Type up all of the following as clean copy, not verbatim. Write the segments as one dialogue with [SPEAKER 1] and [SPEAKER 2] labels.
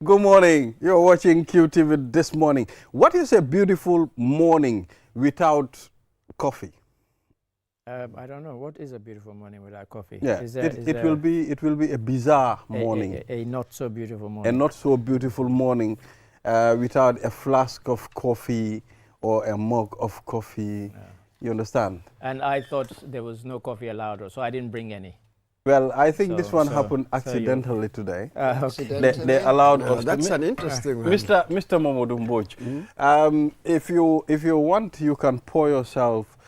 [SPEAKER 1] Good morning. You're watching QTV this morning. What is a beautiful morning without coffee?
[SPEAKER 2] I don't know. What is a beautiful morning without coffee?
[SPEAKER 1] Yeah, it will be a bizarre morning.
[SPEAKER 2] A not so beautiful morning.
[SPEAKER 1] A not so beautiful morning without a flask of coffee or a mug of coffee.
[SPEAKER 2] Yeah.
[SPEAKER 1] You understand?
[SPEAKER 2] And I thought there was no coffee allowed, so I didn't bring any.
[SPEAKER 1] Well, I think this one happened accidentally today. They allowed us.
[SPEAKER 3] That's an interesting one.
[SPEAKER 1] Mr. Momodu Mboj, if you want, you can pour yourself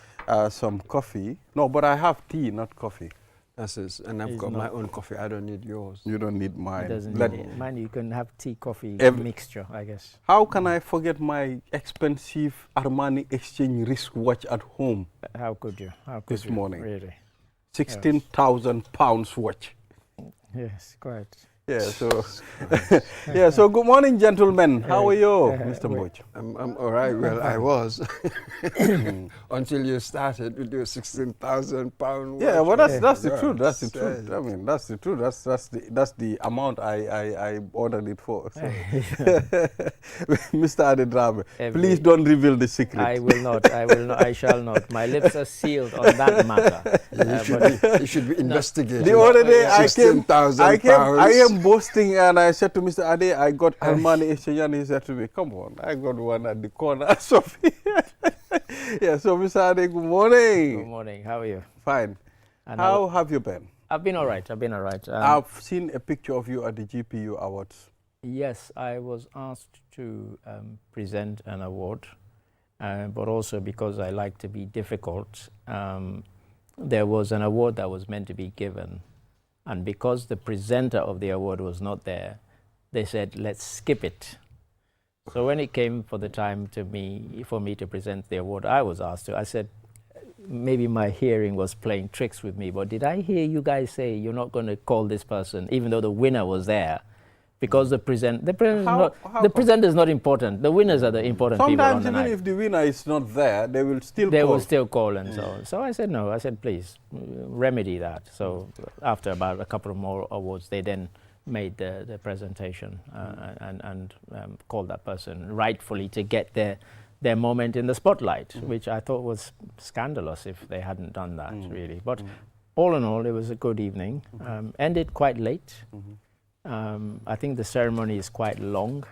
[SPEAKER 1] some coffee. No, but I have tea, not coffee.
[SPEAKER 3] That's it. And I've got my own coffee. I don't need yours.
[SPEAKER 1] You don't need mine.
[SPEAKER 2] It doesn't need it. Mine, you can have tea, coffee mixture, I guess.
[SPEAKER 1] How can I forget my expensive Armani Exchange wristwatch at home?
[SPEAKER 2] How could you? How could
[SPEAKER 1] this
[SPEAKER 2] you?
[SPEAKER 1] morning?
[SPEAKER 2] Really?
[SPEAKER 1] 16,000 pounds watch.
[SPEAKER 2] Yes, quite.
[SPEAKER 1] Yeah, so yeah, so good morning, gentlemen. How are you, Mr. Mboj?
[SPEAKER 3] I'm all right. Well, I was until you started with your 16,000 pound.
[SPEAKER 1] Yeah, well, that's the truth. That's the truth. I mean, that's the truth. That's the amount I ordered it for. So. Mr. Adedrame, please don't reveal the secret.
[SPEAKER 2] I will not. I will not. I shall not. My lips are sealed on that matter.
[SPEAKER 3] You should be investigating.
[SPEAKER 1] The other day I am boasting, and I said to Mr. Ade, I got Armani Exchange, and he said to me, come on, I got one at the corner. So, yeah, so Mr. Ade, good morning.
[SPEAKER 2] Good morning. How are you?
[SPEAKER 1] Fine. And how have you been?
[SPEAKER 2] I've been all right. I've been all right.
[SPEAKER 1] I've seen a picture of you at the GPU Awards.
[SPEAKER 2] Yes, I was asked to present an award, but also because I like to be difficult, there was an award that was meant to be given. And because the presenter of the award was not there, they said, let's skip it. So when it came for the time for me to present the award, I was asked to. I said, maybe my hearing was playing tricks with me, but did I hear you guys say you're not going to call this person, even though the winner was there? Because the presenter is not important. The winners are the important people on the night.
[SPEAKER 1] Sometimes even if the winner is not there, they will still call.
[SPEAKER 2] They will still call and so on. So I said no. I said please remedy that. So after about a couple of more awards, they then made the presentation and called that person rightfully to get their moment in the spotlight, which I thought was scandalous if they hadn't done that really. But all in all, it was a good evening. Ended quite late. I think the ceremony is quite long,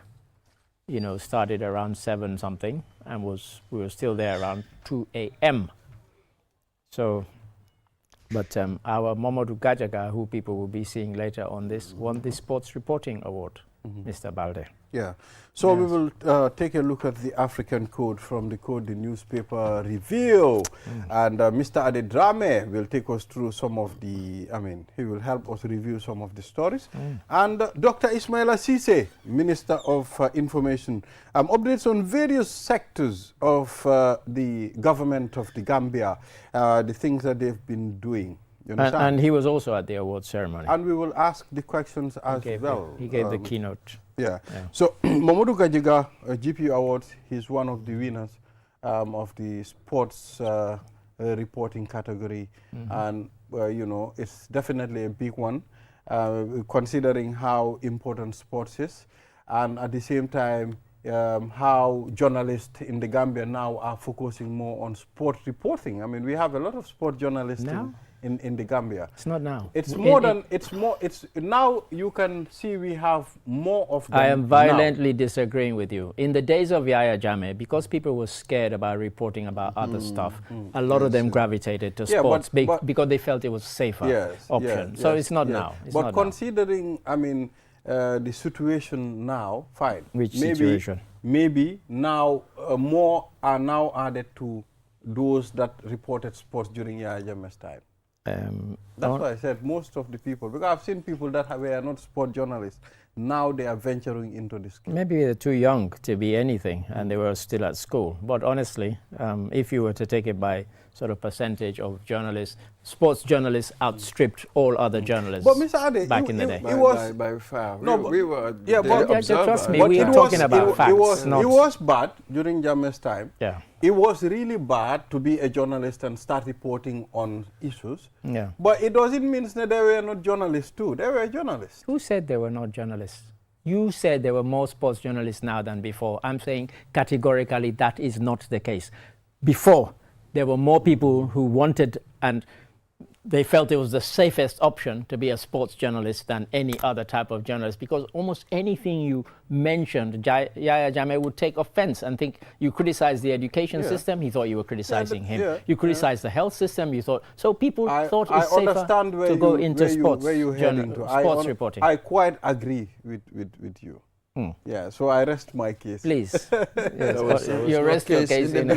[SPEAKER 2] you know, started around 7 something and we were still there around 2 a.m. So, but our Momodu Gajaga, who people will be seeing later on this, won the Sports Reporting Award, Mr. Balde.
[SPEAKER 1] Yeah. So we will take a look at the African Code from the Code, the newspaper review. And Mr. Adedrame will take us through some of the, he will help us review some of the stories. And Dr. Ismaila Cisse, Minister of Information, updates on various sectors of the government of the Gambia, the things that they've been doing.
[SPEAKER 2] And he was also at the award ceremony.
[SPEAKER 1] And we will ask the questions as well.
[SPEAKER 2] He gave the keynote.
[SPEAKER 1] Yeah. So Momodu Gajaga, GPU Awards, he's one of the winners of the sports reporting category. And, you know, it's definitely a big one, considering how important sports is. And at the same time, how journalists in the Gambia now are focusing more on sport reporting. I mean, we have a lot of sport journalists in the Gambia.
[SPEAKER 2] It's not now.
[SPEAKER 1] It's more than, it's now you can see we have more of them.
[SPEAKER 2] I am violently disagreeing with you. In the days of Yaya Jammeh, because people were scared about reporting about other stuff, a lot of them gravitated to sports because they felt it was a safer option. So it's not now. It's
[SPEAKER 1] but considering, the situation now, fine.
[SPEAKER 2] Which situation?
[SPEAKER 1] Maybe now more are now added to those that reported sports during Yaya Jammeh's time. That's why I said most of the people, because I've seen people that were not sport journalists, now they are venturing into this.
[SPEAKER 2] Maybe they're too young to be anything and they were still at school. But honestly, if you were to take it by sort of percentage of journalists, sports journalists outstripped all other journalists back in the day.
[SPEAKER 3] It was by far. No, we were
[SPEAKER 2] trust me, we are talking about facts.
[SPEAKER 1] It was bad during Jammeh's time.
[SPEAKER 2] Yeah.
[SPEAKER 1] It was really bad to be a journalist and start reporting on issues.
[SPEAKER 2] Yeah.
[SPEAKER 1] But it doesn't mean that they were not journalists too. They were journalists.
[SPEAKER 2] Who said they were not journalists? You said there were more sports journalists now than before. I'm saying categorically that is not the case. Before, there were more people who wanted and they felt it was the safest option to be a sports journalist than any other type of journalist, because almost anything you mentioned, Yahya Jammeh would take offense and think you criticized the education system, he thought you were criticizing him. You criticized the health system, you thought. So people thought it's safer to go into sports reporting.
[SPEAKER 1] I quite agree with you. Yeah, so I rest my case.
[SPEAKER 2] Please. Yes, you rest your case in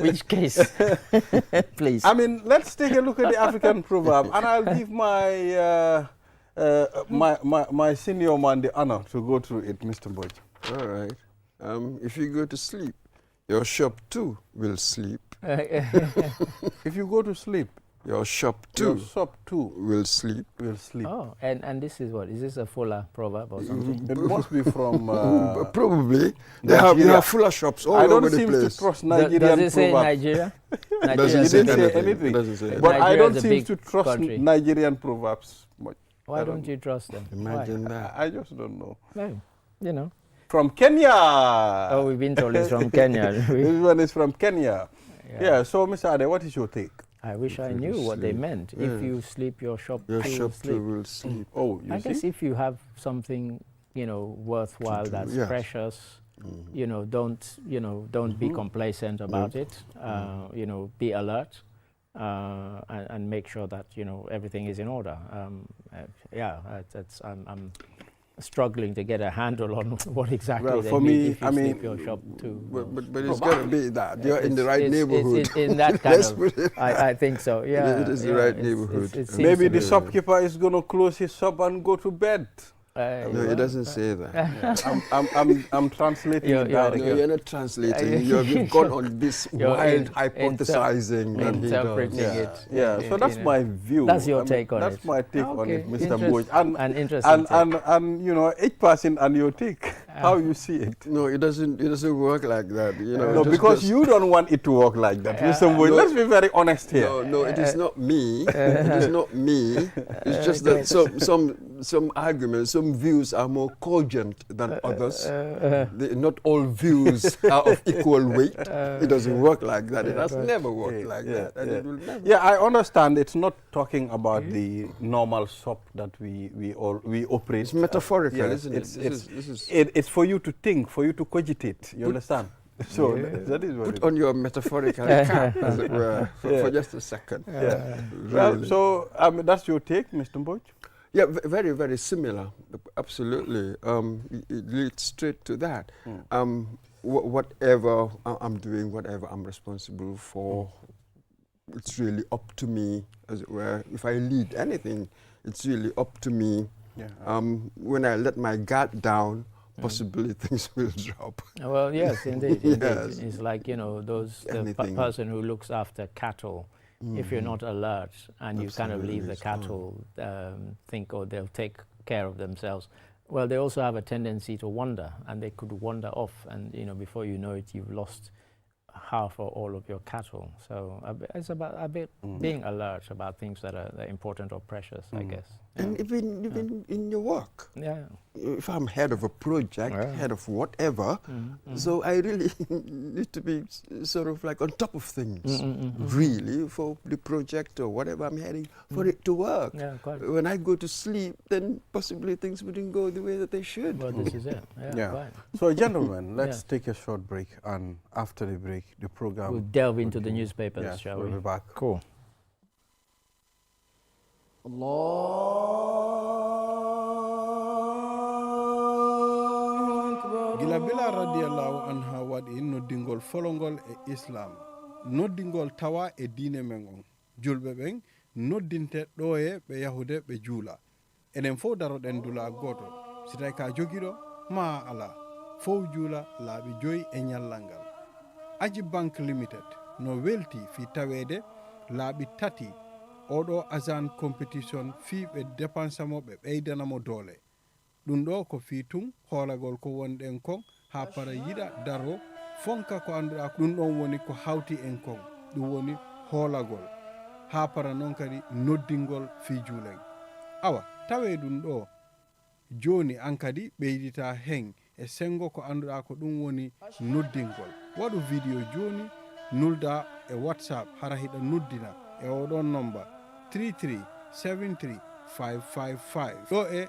[SPEAKER 2] which case? Please.
[SPEAKER 1] I mean, let's take a look at the African proverb, and I'll give my my senior man the honor to go through it, Mr. Mboj.
[SPEAKER 3] All right. If you go to sleep, your shop too will sleep.
[SPEAKER 1] If you go to sleep,
[SPEAKER 3] your shop too will sleep.
[SPEAKER 2] Oh, and this is what? Is this a Fuller proverb or something?
[SPEAKER 1] It must be from
[SPEAKER 3] probably. They have Fuller shops all over the place.
[SPEAKER 1] I don't seem to trust Nigerian
[SPEAKER 2] Does it say Nigeria?
[SPEAKER 1] Nigeria didn't say anything. But
[SPEAKER 2] Nigeria
[SPEAKER 1] I don't seem to trust
[SPEAKER 2] country.
[SPEAKER 1] Nigerian proverbs much.
[SPEAKER 2] Why don't you trust them?
[SPEAKER 3] Imagine that.
[SPEAKER 1] I just don't know.
[SPEAKER 2] No, you know.
[SPEAKER 1] From Kenya.
[SPEAKER 2] Oh, we've been told it's from Kenya.
[SPEAKER 1] This one is from Kenya. Yeah. So, Mr. Ade, what is your take?
[SPEAKER 2] I wish I knew what they meant. If you sleep, your shop
[SPEAKER 3] too will sleep.
[SPEAKER 1] Oh,
[SPEAKER 2] I guess if you have something, worthwhile that's precious, don't be complacent about it. Be alert and make sure that everything is in order. I'm struggling to get a handle on what exactly they mean if you sleep your shop too.
[SPEAKER 3] But it's got to be that. You're in the right neighborhood.
[SPEAKER 2] It's in that kind of, I think so, yeah.
[SPEAKER 3] It is the right neighborhood.
[SPEAKER 1] Maybe the shopkeeper is going to close his shop and go to bed.
[SPEAKER 3] No, it doesn't say that.
[SPEAKER 1] I'm translating it directly.
[SPEAKER 3] No, you're not translating. You've gone on this wild hypothesizing that he
[SPEAKER 2] interpreting
[SPEAKER 3] does.
[SPEAKER 2] it.
[SPEAKER 1] So that's my view.
[SPEAKER 2] That's your take on it.
[SPEAKER 1] That's my take on it, Mr. Mboj.
[SPEAKER 2] And interesting.
[SPEAKER 1] And each person and your take, how you see it.
[SPEAKER 3] No, it doesn't work like that.
[SPEAKER 1] No, because you don't want it to work like that, Mr. Mboj. Let's be very honest here.
[SPEAKER 3] No, it is not me. It is not me. It's just that some arguments, some views are more cogent than others. Not all views are of equal weight. It doesn't work like that. It has never worked like that. And it will never.
[SPEAKER 1] Yeah, I understand. It's not talking about the normal shop that we operate.
[SPEAKER 3] It's metaphorical, isn't it?
[SPEAKER 1] It's for you to think, for you to cogitate. You understand? So that is what
[SPEAKER 3] put on your metaphorical cap, as it were, for just a second.
[SPEAKER 1] Well, so that's your take, Mr. Mboj?
[SPEAKER 3] Yeah, very, very similar. Absolutely. It leads straight to that. Whatever I'm doing, whatever I'm responsible for, it's really up to me, as it were. If I lead anything, it's really up to me. When I let my guard down, possibly things will drop.
[SPEAKER 2] Well, yes, indeed.
[SPEAKER 3] Yes.
[SPEAKER 2] It's like, the person who looks after cattle. If you're not alert and you kind of leave the cattle, think, they'll take care of themselves, well, they also have a tendency to wander, and they could wander off, and before you know it, you've lost half or all of your cattle. So it's about a bit being alert about things that are important or precious, I guess.
[SPEAKER 3] And even in your work.
[SPEAKER 2] Yeah.
[SPEAKER 3] If I'm head of a project, head of whatever, so I really need to be sort of like on top of things, really, for the project or whatever I'm heading, for it to work.
[SPEAKER 2] Yeah, quite.
[SPEAKER 3] When I go to sleep, then possibly things wouldn't go the way that they should.
[SPEAKER 2] Well, this is it. Quite.
[SPEAKER 1] So, gentlemen, let's take a short break, and after the break, the program...
[SPEAKER 2] We'll delve into the newspapers, shall we?
[SPEAKER 1] We'll be back.
[SPEAKER 2] Cool.
[SPEAKER 1] Gila bila radiyallahu anha waɗi noddingol folongol e islam noddingol tawa e diine men on julɓe ɓen noddinte ɗoye ɓe yahude ɓe juula enen fof daroɗen dula goto si tawi ka jogiɗo ma ala fof juula laaɓi 5 e ñallal ngal aji banque limited no welti fi tawede laaɓi 3 oɗo agent compétition fi ɓe dépensamo ɓe ɓeydanamo doole ɗum ɗo ko fi tun hoolagol ko wonɗen kon ha para yiɗa daro fonka ko annduɗa ɗum ɗon woni ko hawti en kon ɗum woni hoolagol ha para noon kadi noddingol fi juulen awa tawe ɗum ɗo joni an kadi ɓeydita heng e sengo ko annduɗa ko ɗum woni noddingol. Waɗu vidéo joni nulda e WhatsApp hara hiɗa nuddina e oɗon number 3373555 ɗo e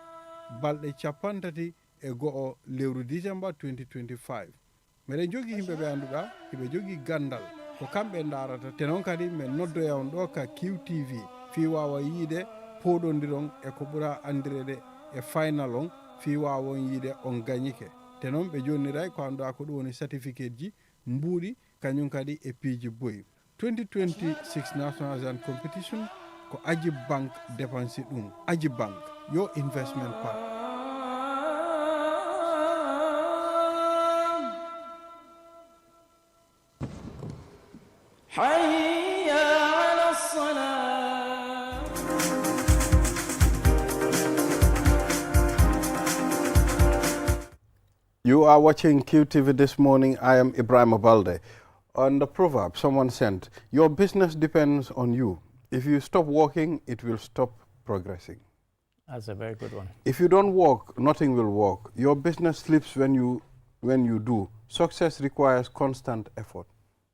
[SPEAKER 1] balɗe 34 lewru December 2025. meɗen jogui himɓe ɓe annduɗa hiɓe jogui gandal ko kamɓe darata te noon kadi min noddoya on ɗo ka QTV fi wawa yiide poɗodiron e ko ɓuura andirede e final on fi wawon yiide on gañike te noon ɓe jonniray ko annduɗa ko ɗum woni certificate ji mbuuɗi kañum kadi e piiji boyi. 2026 National and Competition ko Ajib Bank dépensi ɗum. Ajib Bank yo investment partner. You are watching QTV this morning. I am Ibrahim Abalde. On the proverb someone sent, your business depends on you. If you stop working, it will stop progressing.
[SPEAKER 2] That's a very good one.
[SPEAKER 1] If you don't work, nothing will work. Your business slips when you do. Success requires constant effort.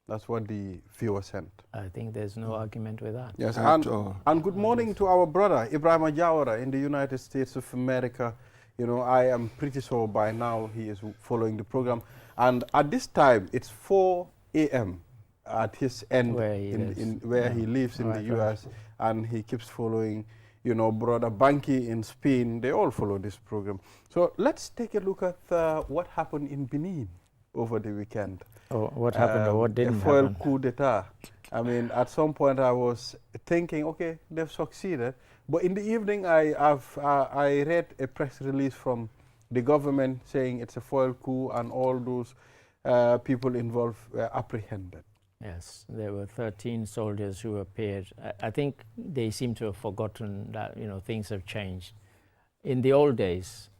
[SPEAKER 1] That's what the viewer sent.
[SPEAKER 2] I think there's no argument with that.
[SPEAKER 1] Yes, and good morning to our brother, Ibrahim Jawara in the United States of America. You know, I am pretty sure by now he is following the program. And at this time, it's 4 a.m. at his end
[SPEAKER 2] where he
[SPEAKER 1] lives in the U.S. And he keeps following, you know, brother Banki in Spain. They all follow this program. So let's take a look at what happened in Benin over the weekend.
[SPEAKER 2] Oh, what happened or what didn't
[SPEAKER 1] happen? A
[SPEAKER 2] happen?
[SPEAKER 1] coup d'etat. I mean, at some point I was thinking, okay, they've succeeded. But in the evening, I read a press release from the government saying it's a foil coup and all those people involved were apprehended.
[SPEAKER 2] Yes, there were 13 soldiers who appeared. I think they seem to have forgotten that, you know, things have changed. In the old days,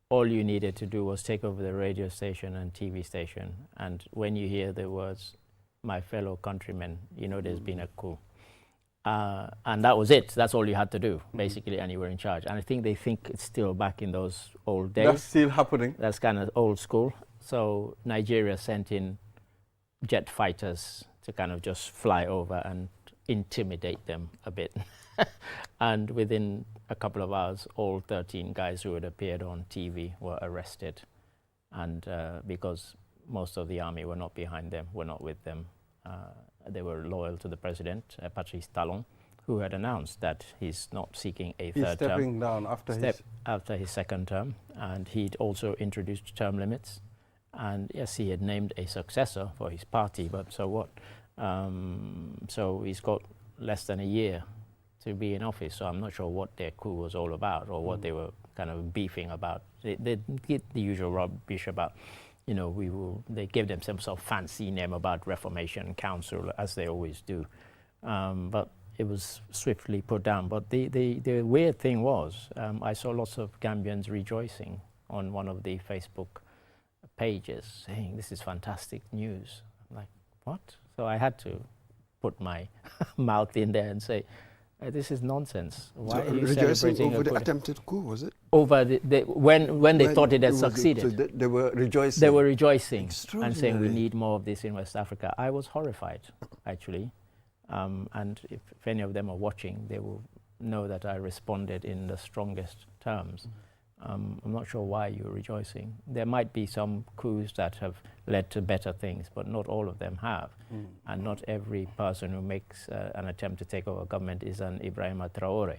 [SPEAKER 2] all you needed to do was take over the radio station and TV station. And when you hear the words, my fellow countrymen, you know there's been a coup. And that was it. That's all you had to do, basically, and you were in charge. And I think they think it's still back in those old days.
[SPEAKER 1] That's still happening.
[SPEAKER 2] That's kind of old school. So Nigeria sent in jet fighters to kind of just fly over and intimidate them a bit. And within a couple of hours, all 13 guys who had appeared on TV were arrested. And because most of the army were not behind them, were not with them, they were loyal to the president, Patrice Talon, who had announced that he's not seeking a third term.
[SPEAKER 1] He's stepping down
[SPEAKER 2] after his second term, and he'd also introduced term limits. And yes, he had named a successor for his party, but so what? So he's got less than a year to be in office, so I'm not sure what their coup was all about or what they were kind of beefing about. They get the usual rubbish about, you know, they gave themselves some fancy name about Reformation Council, as they always do. But it was swiftly put down. But the weird thing was, I saw lots of Gambians rejoicing on one of the Facebook pages, saying, this is fantastic news. I'm like, what? So I had to put my mouth in there and say, this is nonsense. Why are you celebrating
[SPEAKER 3] over the attempted coup, was it?
[SPEAKER 2] Over when they thought it had succeeded.
[SPEAKER 3] So they were rejoicing.
[SPEAKER 2] They were rejoicing and saying we need more of this in West Africa. I was horrified, actually. And if any of them are watching, they will know that I responded in the strongest terms. I'm not sure why you're rejoicing. There might be some coups that have led to better things, but not all of them have. And not every person who makes an attempt to take over government is an Ibrahima Traore.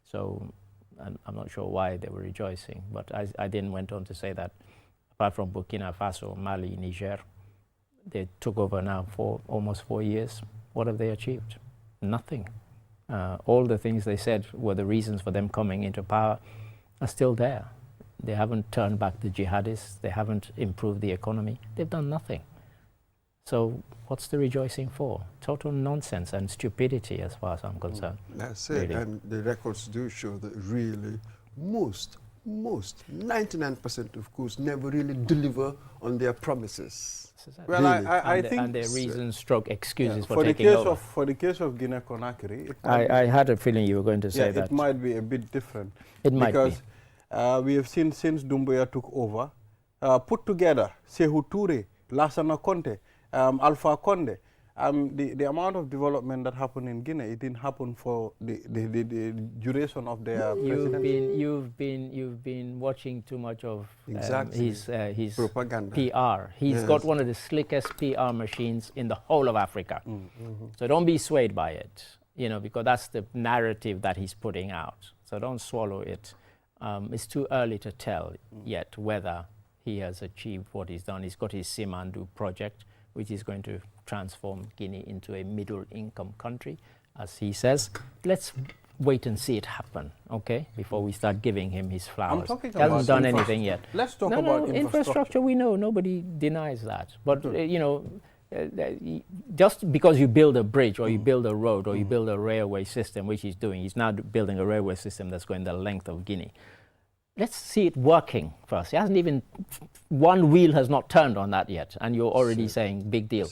[SPEAKER 2] So I'm not sure why they were rejoicing. But I then went on to say that apart from Burkina Faso, Mali, Niger, they took over now for almost 4 years. What have they achieved? Nothing. All the things they said were the reasons for them coming into power are still there. They haven't turned back the jihadists. They haven't improved the economy. They've done nothing. So what's the rejoicing for? Total nonsense and stupidity as far as I'm concerned.
[SPEAKER 3] That's it. Really. And the records do show that really most 99% of coups never really deliver on their promises.
[SPEAKER 1] Well,
[SPEAKER 2] really.
[SPEAKER 1] I think...
[SPEAKER 2] And their reasons stroke excuses for taking over.
[SPEAKER 1] For the case of Guinea-Conakry...
[SPEAKER 2] I had a feeling you were going to say that.
[SPEAKER 1] It might be a bit different.
[SPEAKER 2] It might be.
[SPEAKER 1] Because We have seen since Doumbouya took over, put together Sekou Touré, Lassana Conté, Alpha Condé. The amount of development that happened in Guinea, it didn't happen for the duration of their presidency.
[SPEAKER 2] You've been watching too much of
[SPEAKER 3] Exactly.
[SPEAKER 2] his
[SPEAKER 3] Propaganda.
[SPEAKER 2] PR. He's
[SPEAKER 3] Yes.
[SPEAKER 2] got one of the slickest PR machines in the whole of Africa. So don't be swayed by it, you know, because that's the narrative that he's putting out. So don't swallow it. It's too early to tell yet whether he has achieved what he's done. He's got his Simandu project, which is going to transform Guinea into a middle-income country, as he says. Let's wait and see it happen, okay, before we start giving him his flowers.
[SPEAKER 1] I'm talking
[SPEAKER 2] He hasn't
[SPEAKER 1] about
[SPEAKER 2] done anything yet.
[SPEAKER 1] Let's talk
[SPEAKER 2] No,
[SPEAKER 1] about
[SPEAKER 2] infrastructure. We know, nobody denies that. But, you know, just because you build a bridge or you build a road or you build a railway system, which he's doing, he's now building a railway system that's going the length of Guinea. Let's see it working first. He hasn't even, one wheel has not turned on that yet, and you're already saying big deal.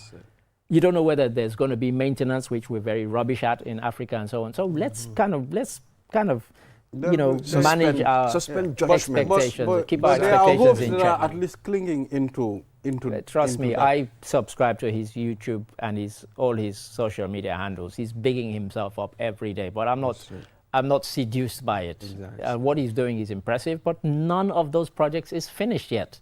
[SPEAKER 2] You don't know whether there's going to be maintenance, which we're very rubbish at in Africa and so on. So let's kind of, you know, manage our expectations, keep our
[SPEAKER 1] there are
[SPEAKER 2] expectations
[SPEAKER 1] hopes
[SPEAKER 2] in
[SPEAKER 1] that
[SPEAKER 2] check.
[SPEAKER 1] are at least clinging into
[SPEAKER 2] Trust me,
[SPEAKER 1] that.
[SPEAKER 2] I subscribe to his YouTube and all his social media handles. He's bigging himself up every day, but I'm not seduced by it.
[SPEAKER 3] Exactly.
[SPEAKER 2] What he's doing is impressive, but none of those projects is finished yet.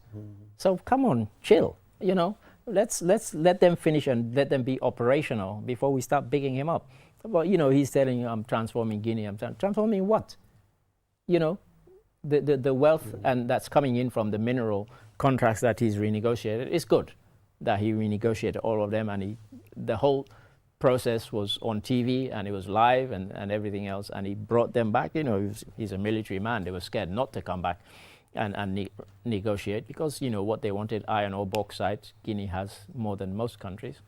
[SPEAKER 2] So come on, chill. You know, let's let them finish and let them be operational before we start bigging him up. But you know, he's telling you, I'm transforming Guinea. I'm transforming what? You know, the wealth and that's coming in from the mineral contracts that he's renegotiated is good. That he renegotiated all of them, and the whole process was on TV and it was live and everything else, and he brought them back. You know, he's a military man. They were scared not to come back and negotiate because, you know, what they wanted, iron ore, bauxite. Guinea has more than most countries.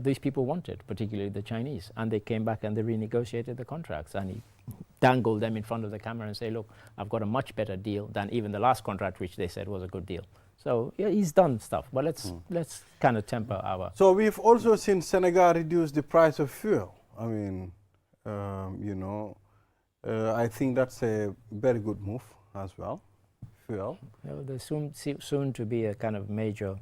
[SPEAKER 2] These people wanted, particularly the Chinese, and they came back and they renegotiated the contracts, and he dangled them in front of the camera and say, look, I've got a much better deal than even the last contract, which they said was a good deal. So yeah, he's done stuff, but let's kind of temper our.
[SPEAKER 1] So we've also seen Senegal reduce the price of fuel. I mean, you know, I think that's a very good move as well. Fuel.
[SPEAKER 2] You know, there's soon to be a kind of major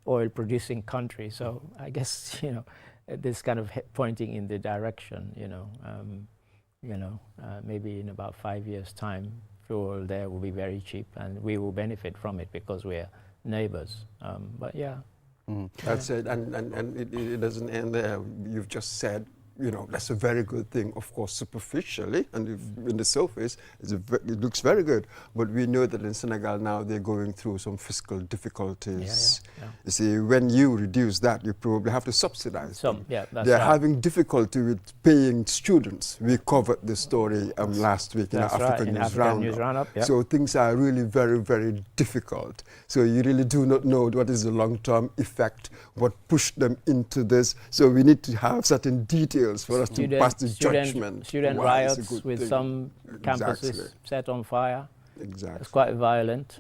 [SPEAKER 2] oil-producing country. So I guess, you know, this kind of pointing in the direction. You know, maybe in about 5 years' time, fuel there will be very cheap, and we will benefit from it because we're neighbors. But yeah.
[SPEAKER 3] That's it, and it doesn't end there. You've just said, you know, that's a very good thing, of course, superficially, and in the surface, it looks very good. But we know that in Senegal now they're going through some fiscal difficulties.
[SPEAKER 2] Yeah.
[SPEAKER 3] You see, when you reduce that, you probably have to subsidize them.
[SPEAKER 2] Yeah, that's
[SPEAKER 3] They're
[SPEAKER 2] right.
[SPEAKER 3] having difficulty with paying students. We covered the story last week in our African News Roundup.
[SPEAKER 2] Yep.
[SPEAKER 3] So things are really very, very difficult. So you really do not know what is the long-term effect, what pushed them into this. So we need to have certain details for us to pass the judgment.
[SPEAKER 2] Student riots with some campuses set on fire.
[SPEAKER 3] Exactly.
[SPEAKER 2] It's quite violent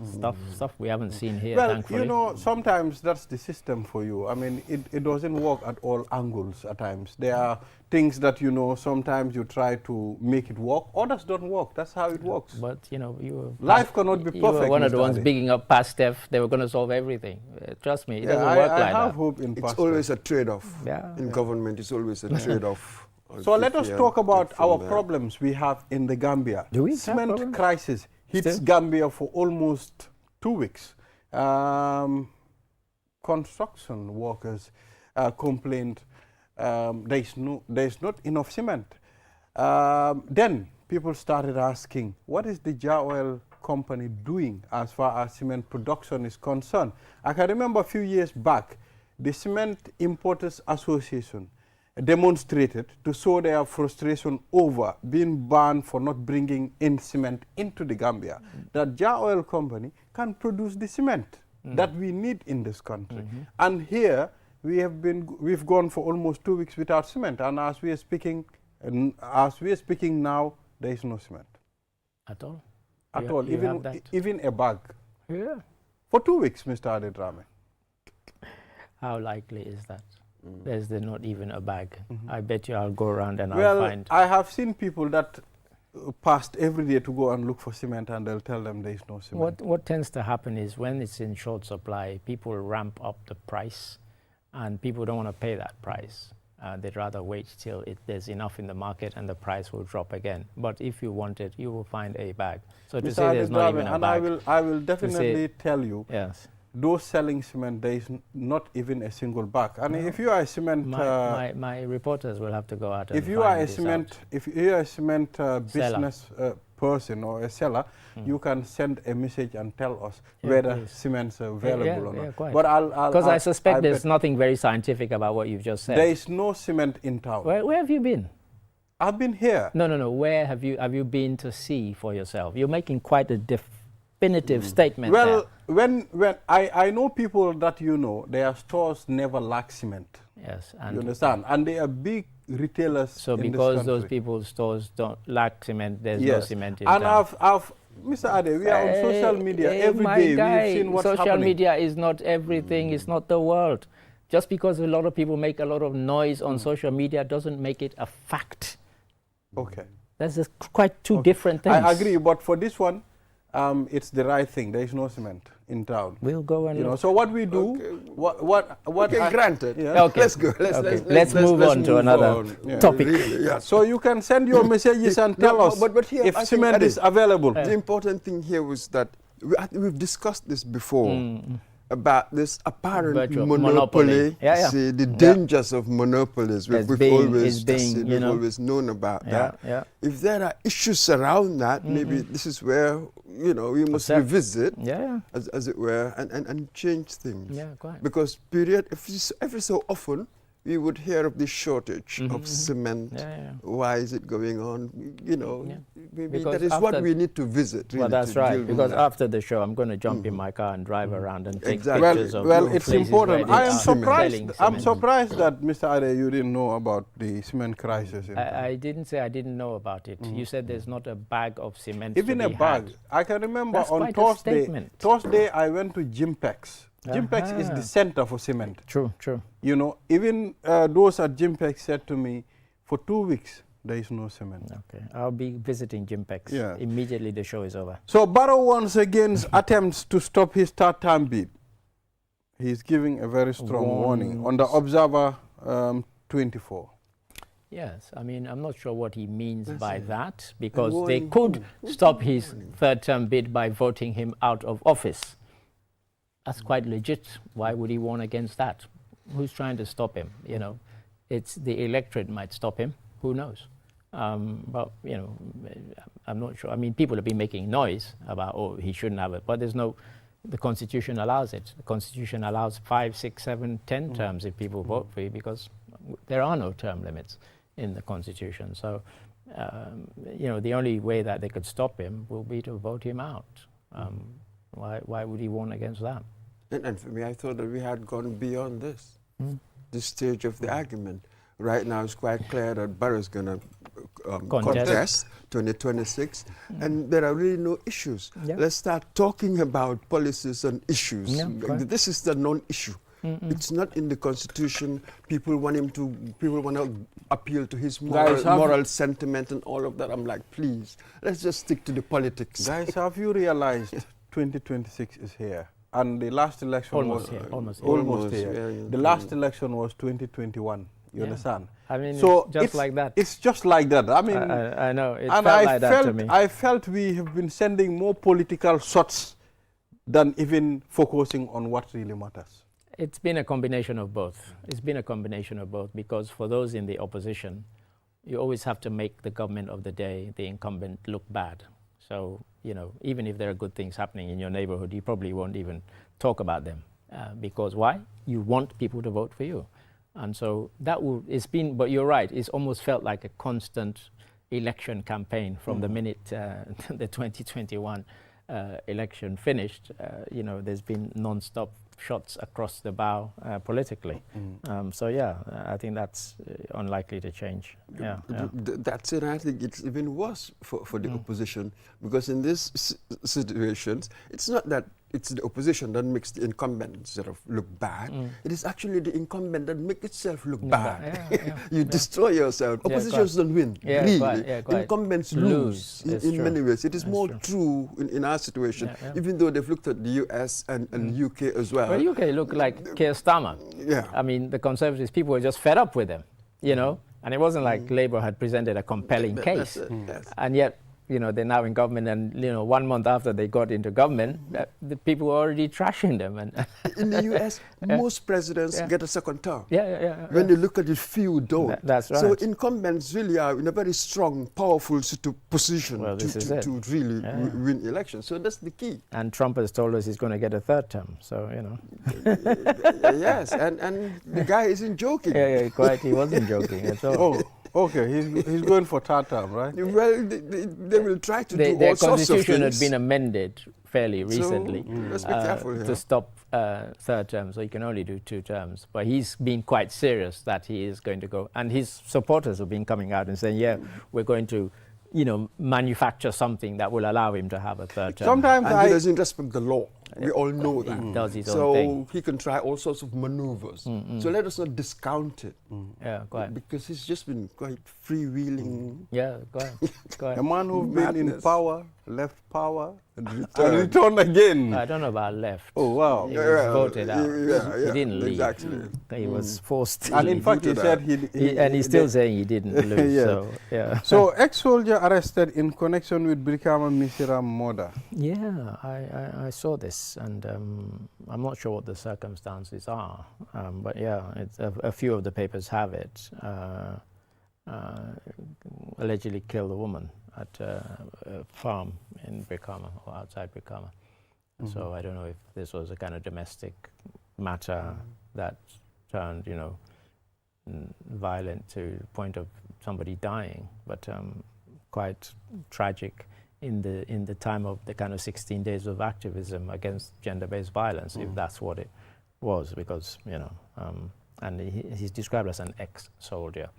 [SPEAKER 2] stuff we haven't seen here,
[SPEAKER 1] Well,
[SPEAKER 2] thankfully.
[SPEAKER 1] you know, sometimes that's the system for you. I mean, it doesn't work at all angles at times. There are things that, you know, sometimes you try to make it work, others don't work. That's how it works.
[SPEAKER 2] But, you know,
[SPEAKER 1] Life cannot be perfect.
[SPEAKER 2] You were one of the
[SPEAKER 1] Mr.
[SPEAKER 2] ones
[SPEAKER 1] Ade.
[SPEAKER 2] bigging up PASTEF. They were going to solve everything. Trust me, it doesn't work
[SPEAKER 1] I
[SPEAKER 2] like
[SPEAKER 1] have
[SPEAKER 2] that.
[SPEAKER 1] hope in
[SPEAKER 3] It's
[SPEAKER 1] PASTEF.
[SPEAKER 3] always a trade-off.
[SPEAKER 2] Yeah.
[SPEAKER 3] In government, it's always a trade-off.
[SPEAKER 1] So let us talk about our
[SPEAKER 3] there.
[SPEAKER 1] problems we have in the Gambia.
[SPEAKER 2] Do we have
[SPEAKER 1] Cement
[SPEAKER 2] problems?
[SPEAKER 1] crisis hits
[SPEAKER 2] Still?
[SPEAKER 1] Gambia for almost 2 weeks. Construction workers complained there's not enough cement. Then people started asking, what is the Jar Oil company doing as far as cement production is concerned? I can remember a few years back, the Cement Importers Association demonstrated to show their frustration over being banned for not bringing in cement into the Gambia, that Jar Oil company can produce the cement that we need in this country. And here we've gone for almost 2 weeks without cement, and as we are speaking now, there is no cement
[SPEAKER 2] At all?
[SPEAKER 1] at all, even a bag.
[SPEAKER 2] Yeah.
[SPEAKER 1] For 2 weeks, Mr. Adedrame.
[SPEAKER 2] How likely is that? There's not even a bag. I bet you I'll go around and I'll
[SPEAKER 1] Well,
[SPEAKER 2] find.
[SPEAKER 1] I have seen people that past every day to go and look for cement, and they'll tell them there is no cement.
[SPEAKER 2] What tends to happen is when it's in short supply, people ramp up the price, and people don't want to pay that price. They'd rather wait till there's enough in the market and the price will drop again. But if you want it, you will find a bag. So to say there's not even a bag.
[SPEAKER 1] And I will definitely tell you,
[SPEAKER 2] yes,
[SPEAKER 1] those selling cement, there is not even a single bag. And if you are a cement,
[SPEAKER 2] my reporters will have to go out.
[SPEAKER 1] If you are a cement, business person or a seller, you can send a message and tell us whether cement's available or not.
[SPEAKER 2] Quite.
[SPEAKER 1] But
[SPEAKER 2] because I suspect there's nothing very scientific about what you've just said.
[SPEAKER 1] There is no cement in town.
[SPEAKER 2] Where have you been?
[SPEAKER 1] I've been here.
[SPEAKER 2] No. Where have you been to see for yourself? You're making quite a definitive statement.
[SPEAKER 1] Well, when I know people that their stores never lack cement.
[SPEAKER 2] Yes,
[SPEAKER 1] you understand, and they are big retailers.
[SPEAKER 2] So
[SPEAKER 1] in
[SPEAKER 2] because
[SPEAKER 1] this
[SPEAKER 2] those people's stores don't lack cement, there's no cement in
[SPEAKER 1] and
[SPEAKER 2] town.
[SPEAKER 1] I've Mr. Ade, we are on social media every day. We've seen what's happening.
[SPEAKER 2] Social media is not everything. It's not the world. Just because a lot of people make a lot of noise on social media doesn't make it a fact.
[SPEAKER 1] Okay.
[SPEAKER 2] That's just quite two different things.
[SPEAKER 1] I agree, but for this one, it's the right thing. There is no cement in town.
[SPEAKER 2] We'll go and
[SPEAKER 1] so what we do,
[SPEAKER 3] granted.
[SPEAKER 1] Yeah.
[SPEAKER 3] Okay. Let's go.
[SPEAKER 2] Let's move on to another topic.
[SPEAKER 3] Really, yeah.
[SPEAKER 1] So you can send your messages and tell us
[SPEAKER 3] here,
[SPEAKER 1] if cement is available.
[SPEAKER 3] The important thing here was that we've discussed this before about this apparent monopoly. See, the dangers of monopolies. We've always known about that.
[SPEAKER 2] Yeah.
[SPEAKER 3] If there are issues around that, maybe this is where we must revisit, as it were, and change things.
[SPEAKER 2] Yeah, quite.
[SPEAKER 3] Because every so often we would hear of this shortage of cement. Why is it going on? Maybe that is what we need to visit. Really,
[SPEAKER 2] well, that's right. Because after the show, I'm going to jump in my car and drive around and take pictures of
[SPEAKER 1] it's important. I am surprised. I'm
[SPEAKER 2] cement.
[SPEAKER 1] surprised that Mr. Ade, you didn't know about the cement crisis.
[SPEAKER 2] I didn't say I didn't know about it. You said there's not a bag of cement.
[SPEAKER 1] Even a bag. I can remember on Thursday I went to Jimpex. Jimpex is the center for cement.
[SPEAKER 2] True.
[SPEAKER 1] Even those at Jimpex said to me, for 2 weeks, there is no cement.
[SPEAKER 2] Okay, I'll be visiting Jimpex immediately the show is over.
[SPEAKER 1] So Barrow once again attempts to stop his third-term bid. He's giving a very strong warning on the Observer 24.
[SPEAKER 2] Yes, I mean, I'm not sure what he means by that, because they could stop his third-term bid by voting him out of office. That's quite legit. Why would he warn against that? Who's trying to stop him? It's the electorate might stop him. Who knows? But I'm not sure. I mean, people have been making noise about, he shouldn't have it, but the Constitution allows it. The Constitution allows 5, 6, 7, 10 terms if people vote for you, because there are no term limits in the Constitution. So, the only way that they could stop him will be to vote him out. Why would he warn against that?
[SPEAKER 3] And for me, I thought that we had gone beyond this stage of the argument. Right now, it's quite clear that Barrow is going to contest 2026, and there are really no issues. Let's start talking about policies and issues. This is the non-issue. It's not in the Constitution. People want to appeal to his moral sentiment and all of that. I'm like, please, let's just stick to the politics.
[SPEAKER 1] Guys, have you realized 2026 is here? And the last election was almost here. The last election was 2021. You understand?
[SPEAKER 2] I mean,
[SPEAKER 1] so
[SPEAKER 2] it's just like that.
[SPEAKER 1] It's just like that. I mean,
[SPEAKER 2] I know. It felt like that to me.
[SPEAKER 1] I felt we have been sending more political shots than even focusing on what really matters.
[SPEAKER 2] It's been a combination of both. It's been a combination of both, because for those in the opposition, you always have to make the government of the day, the incumbent, look bad. So, even if there are good things happening in your neighborhood, you probably won't even talk about them. Because why? You want people to vote for you. And so it's been, but you're right, it's almost felt like a constant election campaign from the minute the 2021 election finished. There's been non-stop shots across the bow politically. So I think that's unlikely to change.
[SPEAKER 3] That's it. I think it's even worse for the opposition, because in these situations, it's not that it's the opposition that makes the incumbent sort of look bad. It is actually the incumbent that makes itself look bad. You destroy yourself. Oppositions don't win, really. Incumbents lose in many ways. It is more true in our situation, even though they've looked at the US and UK as well.
[SPEAKER 2] Well, UK look like Keir Starmer. I mean, the Conservatives, people were just fed up with them, you know, and it wasn't like Labour had presented a compelling case. And yet, you know, they're now in government, and, you know, 1 month after they got into government, the people were already trashing them. And
[SPEAKER 3] in the US, most presidents get a second term.
[SPEAKER 2] When
[SPEAKER 3] you look at it, few don't.
[SPEAKER 2] That's right.
[SPEAKER 3] So incumbents really are in a very strong, powerful position to really win elections. So that's the key.
[SPEAKER 2] And Trump has told us he's going to get a third term. So, you know.
[SPEAKER 3] Yes, and the guy isn't joking.
[SPEAKER 2] Quite. He wasn't joking at all.
[SPEAKER 1] Okay, he's going for third term, right?
[SPEAKER 3] Well, they will try to do all sorts of things.
[SPEAKER 2] Their constitution had been amended fairly recently
[SPEAKER 3] let's be careful,
[SPEAKER 2] to stop third term, so he can only do 2 terms. But he's been quite serious that he is going to go. And his supporters have been coming out and saying, yeah, we're going to, you know, manufacture something that will allow him to have a third term.
[SPEAKER 1] Sometimes
[SPEAKER 3] he doesn't respect the law. We all know that.
[SPEAKER 2] He does his own thing.
[SPEAKER 3] So he can try all sorts of maneuvers. So let us not discount it.
[SPEAKER 2] Quite.
[SPEAKER 3] Because he's just been quite freewheeling.
[SPEAKER 1] A man who's been in power, left power, and returned again.
[SPEAKER 2] I don't know about left.
[SPEAKER 1] Oh, wow.
[SPEAKER 2] He was voted out. He didn't leave.
[SPEAKER 3] Exactly.
[SPEAKER 2] He was forced to
[SPEAKER 1] And
[SPEAKER 2] leave.
[SPEAKER 1] in fact, he said
[SPEAKER 2] and he's still saying he didn't lose.
[SPEAKER 1] So, ex-soldier arrested in connection with Brikama Misira murder.
[SPEAKER 2] Yeah, I saw this, and I'm not sure what the circumstances are, but yeah, a few of the papers have it. Allegedly killed a woman at a farm in Brikama, or outside Brikama. So I don't know if this was a kind of domestic matter that turned, you know, violent to the point of somebody dying, but quite tragic in the time of the kind of 16 days of activism against gender-based violence, if that's what it was, because, you know, and he's described as an ex-soldier.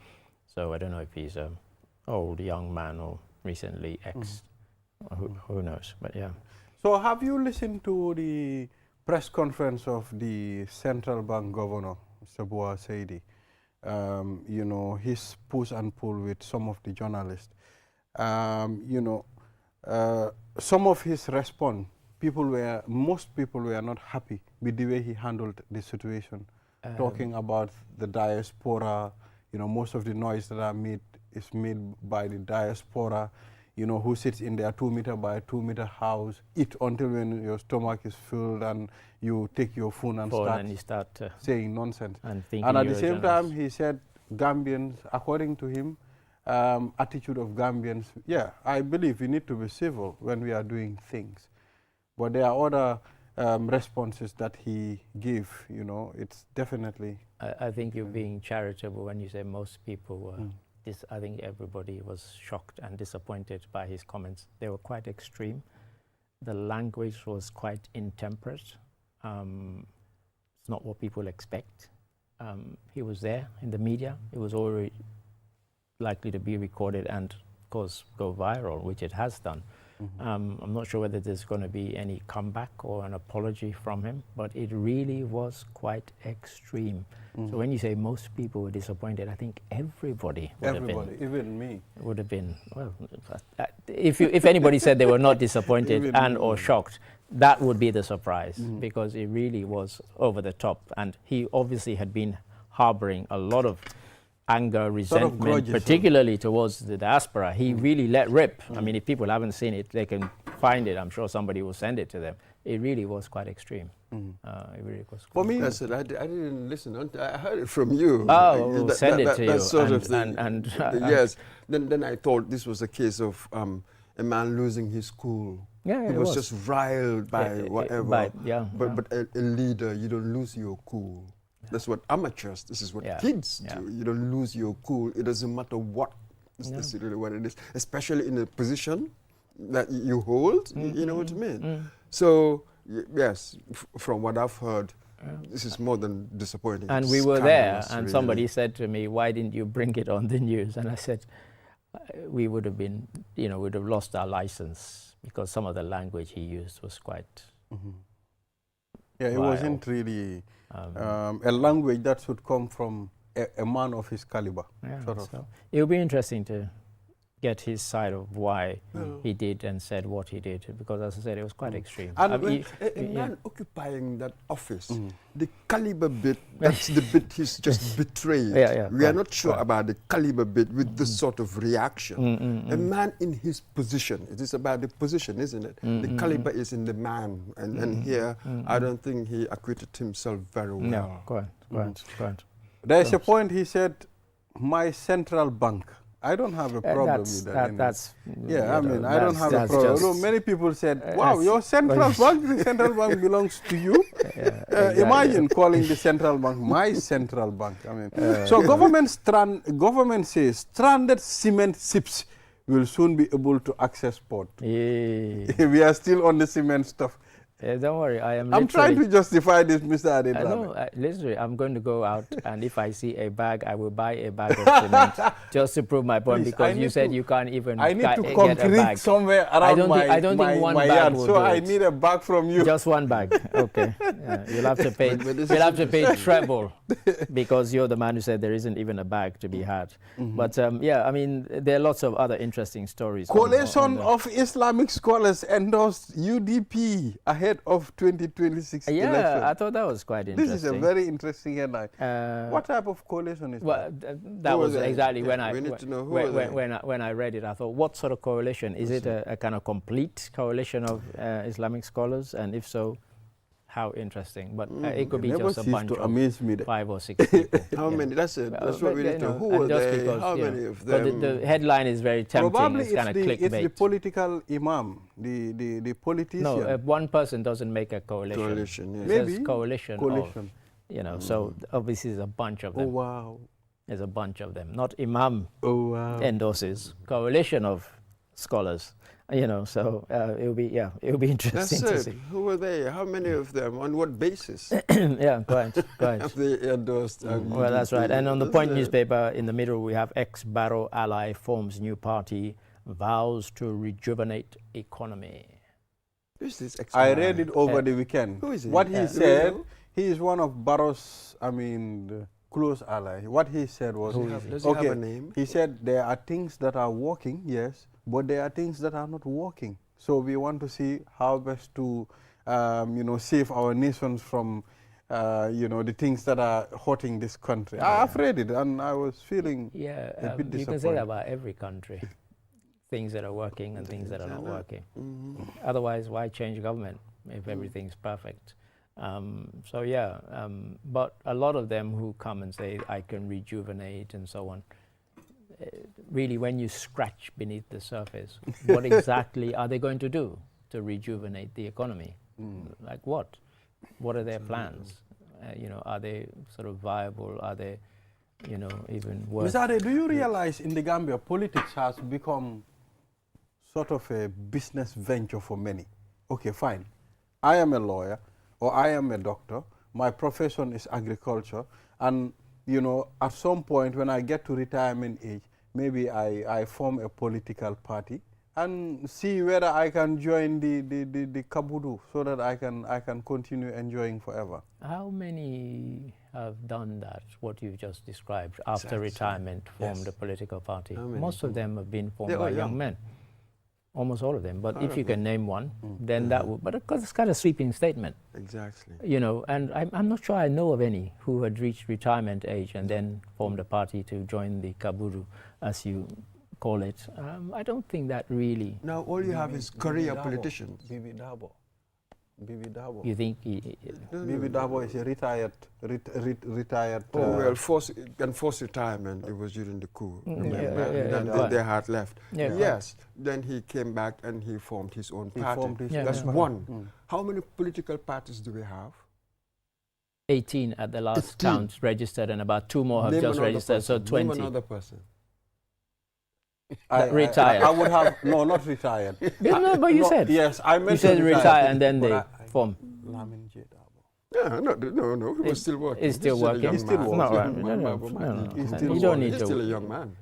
[SPEAKER 2] So I don't know if he's an old young man or recently ex, who knows, but yeah.
[SPEAKER 1] So have you listened to the press conference of the central bank governor, Mr. Bua Saidi? You know, his push and pull with some of the journalists. You know, some of his response, most people were not happy with the way he handled the situation. Talking about the diaspora, you know, most of the noise that are made is made by the diaspora, you know, who sits in their 2 meter by 2 meter house, eat until when your stomach is filled, and you take your phone and start saying nonsense. And at the same time, he said Gambians, according to him, attitude of Gambians, yeah, I believe we need to be civil when we are doing things. But there are other responses that he gave, you know, it's definitely...
[SPEAKER 2] I think you're being charitable when you say most people were... I think everybody was shocked and disappointed by his comments. They were quite extreme. The language was quite intemperate. It's not what people expect. He was there in the media. It was already likely to be recorded and, of course, go viral, which it has done. I'm not sure whether there's going to be any comeback or an apology from him, but it really was quite extreme. So when you say most people were disappointed, I think everybody would have been.
[SPEAKER 1] Even me.
[SPEAKER 2] Would have been, well, if anybody said they were not disappointed or shocked, that would be the surprise, because it really was over the top. And he obviously had been harboring a lot of anger, resentment, particularly towards the diaspora. He really let rip. I mean, if people haven't seen it, they can find it. I'm sure somebody will send it to them. It really was quite extreme. It really was.
[SPEAKER 1] For me,
[SPEAKER 3] I said I didn't listen. I heard it from you.
[SPEAKER 2] Oh, we'll send it to you.
[SPEAKER 3] That sort of thing.
[SPEAKER 2] Yes.
[SPEAKER 3] Then I thought this was a case of a man losing his cool.
[SPEAKER 2] Yeah,
[SPEAKER 3] he was just riled by whatever. But a leader, you don't lose your cool. That's what amateurs, this is what kids do. You don't lose your cool. It doesn't matter what. That's really what it is. Especially in a position that you hold, you know what I mean? So, yes, from what I've heard, this is more than disappointing.
[SPEAKER 2] And we were there, and really. Somebody said to me, why didn't you bring it on the news? And I said, we would have been, you know, we'd have lost our license, because some of the language he used was quite
[SPEAKER 1] Yeah, it
[SPEAKER 2] vile.
[SPEAKER 1] wasn't really a language that should come from a man of his caliber.
[SPEAKER 2] Yeah,
[SPEAKER 1] Sort of.
[SPEAKER 2] so it'll be interesting to get his side of why he did and said what he did, because as I said, it was quite extreme.
[SPEAKER 3] And
[SPEAKER 2] I mean,
[SPEAKER 3] a man occupying that office, the caliber bit, that's the bit he's just betrayed. We are not sure about the caliber bit with this sort of reaction. A man in his position, it is about the position, isn't it? The caliber is in the man. And here, I don't think he acquitted himself very well.
[SPEAKER 2] no, quite.
[SPEAKER 1] There's a point he said, my central bank. I don't have a problem with that. I mean, I don't have a problem. Although many people said, wow, your central bank, the central bank belongs to you. Exactly. Imagine calling the central bank my central bank. I mean, so government says stranded cement ships will soon be able to access port. We are still on the cement stuff.
[SPEAKER 2] Don't worry,
[SPEAKER 1] I'm trying to justify this, Mr. Adedrame.
[SPEAKER 2] No, literally, I'm going to go out, and if I see a bag, I will buy a bag of cement just to prove my point. Please, because you said you can't even
[SPEAKER 1] I need to
[SPEAKER 2] get
[SPEAKER 1] concrete
[SPEAKER 2] a bag
[SPEAKER 1] somewhere around
[SPEAKER 2] I don't think one
[SPEAKER 1] my
[SPEAKER 2] bag
[SPEAKER 1] yard,
[SPEAKER 2] will
[SPEAKER 1] so
[SPEAKER 2] do
[SPEAKER 1] I
[SPEAKER 2] it.
[SPEAKER 1] need a bag from you.
[SPEAKER 2] Just one bag, okay. You'll have to pay. You'll have to pay treble because you're the man who said there isn't even a bag to be had. But yeah, I mean, there are lots of other interesting stories.
[SPEAKER 1] Coalition of Islamic scholars endorsed UDP ahead of 2026 election.
[SPEAKER 2] I thought that was quite interesting.
[SPEAKER 1] This is a very interesting headline. What type of coalition is that?
[SPEAKER 2] That was exactly when I read it. I thought, what sort of coalition? Is it a kind of complete coalition of Islamic scholars? And if so, how interesting. But it could be just a bunch of 5 or 6 people.
[SPEAKER 3] How many? That's what we need to know. Who are they? How many of them?
[SPEAKER 2] But the headline is very tempting.
[SPEAKER 1] Probably
[SPEAKER 2] it's kind of clickbait.
[SPEAKER 1] It's the political imam, the politician.
[SPEAKER 2] No, one person doesn't make a coalition.
[SPEAKER 3] Coalition, yes.
[SPEAKER 1] Maybe.
[SPEAKER 2] It's coalition. Of, you know, so obviously there's a bunch of them.
[SPEAKER 1] Oh, wow.
[SPEAKER 2] There's a bunch of them. Not imam endorses. Coalition of scholars. You know, so it'll be interesting to see.
[SPEAKER 3] Who are they? How many of them? On what basis?
[SPEAKER 2] Yeah, quite.
[SPEAKER 3] Have they endorsed?
[SPEAKER 2] Well, that's right. And on the Point newspaper, in the middle, we have ex-Barrow ally forms new party, vows to rejuvenate economy.
[SPEAKER 3] Who's this
[SPEAKER 1] I read it over the weekend.
[SPEAKER 3] Who is he?
[SPEAKER 1] What he said, he is one of Barrow's, the close ally. What he said was,
[SPEAKER 3] does he have a name?
[SPEAKER 1] He said there are things that are working, yes, but there are things that are not working. So we want to see how best to, save our nations from, the things that are hurting this country. I've read it and I was feeling a bit disappointed.
[SPEAKER 2] You can say that about every country. Things that are working and things that are not working. Otherwise, why change government if everything's perfect? But a lot of them who come and say, I can rejuvenate and so on, really, when you scratch beneath the surface, what exactly are they going to do to rejuvenate the economy? Like what? What are their plans? Are they sort of viable? Are they, even worth?
[SPEAKER 1] Mr. Ade, do you realize in the Gambia, politics has become sort of a business venture for many? Okay, fine. I am a lawyer or I am a doctor. My profession is agriculture. And, at some point when I get to retirement age, maybe I form a political party and see whether I can join the Kabudu so that I can continue enjoying forever.
[SPEAKER 2] How many have done that, what you've just described, after retirement, formed a political party? Most of them have been formed by young men. Almost all of them. But if you can name one, then that would, but because it's kind of a sweeping statement.
[SPEAKER 3] Exactly.
[SPEAKER 2] And I'm not sure I know of any who had reached retirement age and then formed a party to join the Kabudu, as you call it. I don't think that really.
[SPEAKER 3] Now all you have is career politicians.
[SPEAKER 1] Bibi Dabo.
[SPEAKER 2] You think
[SPEAKER 1] Bibi Dabo is a retired.
[SPEAKER 3] Enforced retirement. It was during the coup. They had left. Yes. Then he came back and he formed his own party. That's one. How many political parties do we have?
[SPEAKER 2] 18 at the last count registered, and about 2 more have just registered. So 20.
[SPEAKER 3] Name another person.
[SPEAKER 2] Retired.
[SPEAKER 1] I would have not retired.
[SPEAKER 2] No, but you said.
[SPEAKER 1] Yes, I meant.
[SPEAKER 2] You said retire and then they form.
[SPEAKER 3] No, he was still working.
[SPEAKER 2] He's still working.
[SPEAKER 1] He's still working.
[SPEAKER 2] No, you don't need
[SPEAKER 3] He's
[SPEAKER 2] to.
[SPEAKER 3] still a young man.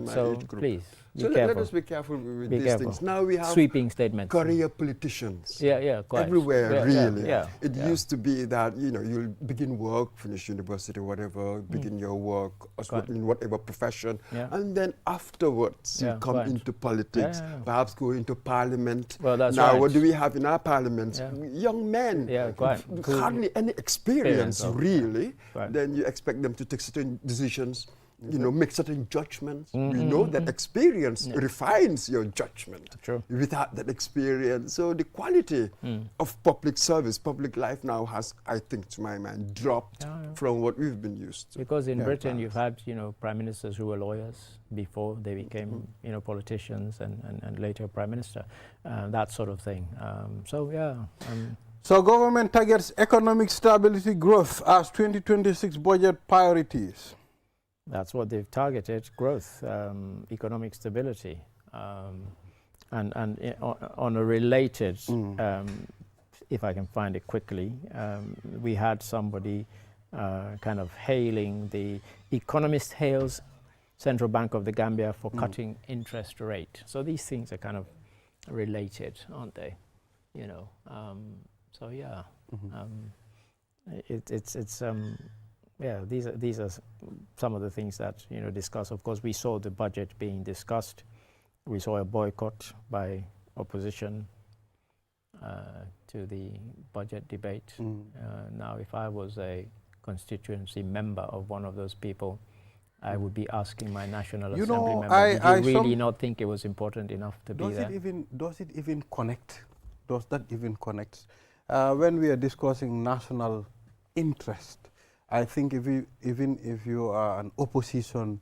[SPEAKER 2] So please,
[SPEAKER 3] So let us be careful with these things. Now we have
[SPEAKER 2] sweeping statements.
[SPEAKER 3] Career politicians.
[SPEAKER 2] Yeah, quite.
[SPEAKER 3] Everywhere, really. It
[SPEAKER 2] Yeah.
[SPEAKER 3] used to be that, you'll begin work, finish university, whatever, begin your work in whatever profession, and then afterwards you come into politics, perhaps go into parliament.
[SPEAKER 2] Well, that's
[SPEAKER 3] now,
[SPEAKER 2] right.
[SPEAKER 3] what do we have in our parliament? Young men, hardly any experience, really.
[SPEAKER 2] Right.
[SPEAKER 3] Then you expect them to take certain decisions, make certain judgments. We know that experience refines your judgment.
[SPEAKER 2] True.
[SPEAKER 3] Without that experience. So the quality of public service, public life now has, I think, to my mind, dropped from what we've been used to.
[SPEAKER 2] Because in Britain, you've had, prime ministers who were lawyers before they became, politicians and later prime minister, that sort of thing.
[SPEAKER 1] So government targets economic stability growth as 2026 budget priorities.
[SPEAKER 2] That's what they've targeted, growth, economic stability. And on a related, if I can find it quickly, we had somebody kind of hailing, the Economist hails Central Bank of the Gambia for cutting interest rate. So these things are kind of related, aren't they? So yeah, these are some of the things that discussed. Of course, we saw the budget being discussed. We saw a boycott by opposition to the budget debate. Now, if I was a constituency member of one of those people, I would be asking my National Assembly member, did you really not think it was important enough to be there?
[SPEAKER 1] Does it even connect? Does that even connect? When we are discussing national interest, I think even if you are an opposition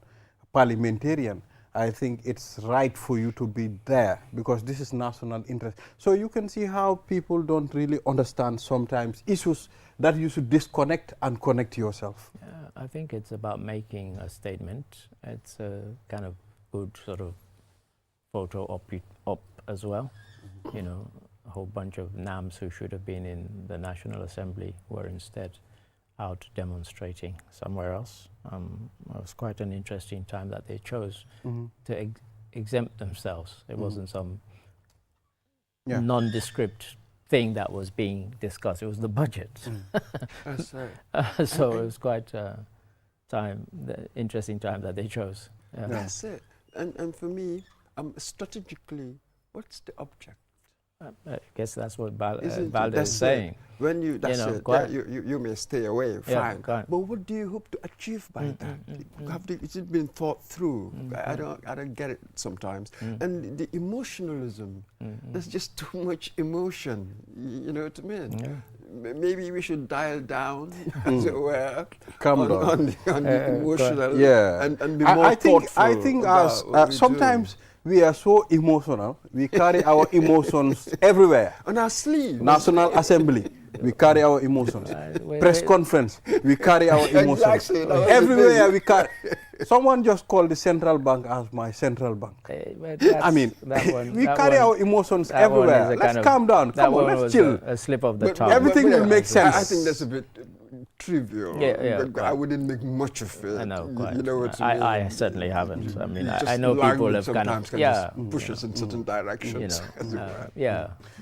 [SPEAKER 1] parliamentarian, I think it's right for you to be there because this is national interest. So you can see how people don't really understand sometimes issues that you should disconnect and connect yourself.
[SPEAKER 2] Yeah, I think it's about making a statement. It's a kind of good sort of photo op as well. A whole bunch of NAMs who should have been in the National Assembly were instead out demonstrating somewhere else. It was quite an interesting time that they chose to exempt themselves. It wasn't some nondescript thing that was being discussed. It was the budget.
[SPEAKER 3] That's right.
[SPEAKER 2] So it was quite interesting time that they chose. Yeah.
[SPEAKER 3] That's it. And for me, strategically, what's the object?
[SPEAKER 2] I guess that's what Balde is saying.
[SPEAKER 3] When you you may stay away, fine. But what do you hope to achieve by that? Is it been thought through? I don't get it sometimes. And the emotionalism, there's just too much emotion. You know what I mean? Yeah. Maybe we should dial down, as it were, on the emotional, and be more thoughtful.
[SPEAKER 1] I think sometimes we are so emotional. We carry our emotions everywhere.
[SPEAKER 3] On our sleeve.
[SPEAKER 1] National Assembly, we carry our emotions. Press conference, we carry our emotions.
[SPEAKER 3] Exactly,
[SPEAKER 1] everywhere we carry. Someone just called the central bank as my central bank. I mean, we carry our emotions everywhere. Let's calm down. Come on, let's chill.
[SPEAKER 2] A slip of the tongue.
[SPEAKER 1] Everything will make sense.
[SPEAKER 3] I think that's a bit trivial. I wouldn't make much of it.
[SPEAKER 2] I know,
[SPEAKER 3] you know what I mean?
[SPEAKER 2] I certainly haven't. I mean, I know people have kind of
[SPEAKER 3] push us in certain directions.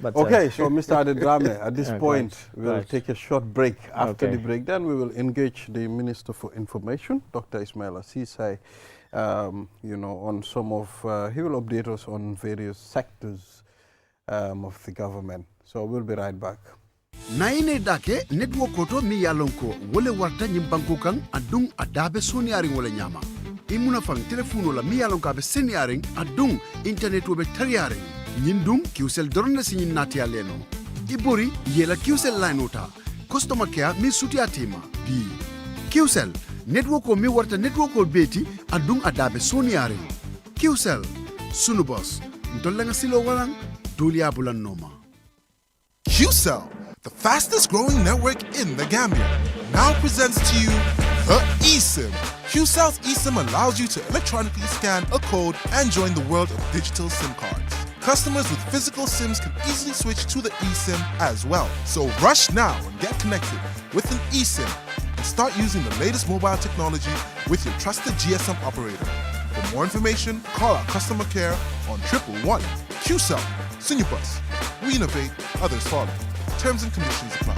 [SPEAKER 2] But
[SPEAKER 1] okay, so Mr. Adedrame, at this point, we'll take a short break. After the break, then we will engage the Minister for Information, Dr. Ismaila Ceesay, on some of, he will update us on various sectors of the government. So we'll be right back.
[SPEAKER 4] Naine dake network koto mi yalonko wole warta nyimbanko kan adung adabe soniaring wole nyama. Imuna fang telefono la mi yalonko abe seniaring adung internet wobe tariaring. Nyindung kiusel dorne sinyin nati aleno. Ibori yela kiusel line ota. Customer care mi suti atima. Bi. Kiusel network ko mi warta network ko beti adung adabe soniaring. Kiusel sunu boss. Ntolenga silo walang dulia bulan noma.
[SPEAKER 5] QCell, the fastest growing network in the Gambia, now presents to you the eSIM. QCell's eSIM allows you to electronically scan a code and join the world of digital SIM cards. Customers with physical SIMs can easily switch to the eSIM as well. So rush now and get connected with an eSIM and start using the latest mobile technology with your trusted GSM operator. For more information, call our customer care on 111. QCell, Senior Bus. We innovate, others follow. Terms and conditions apply.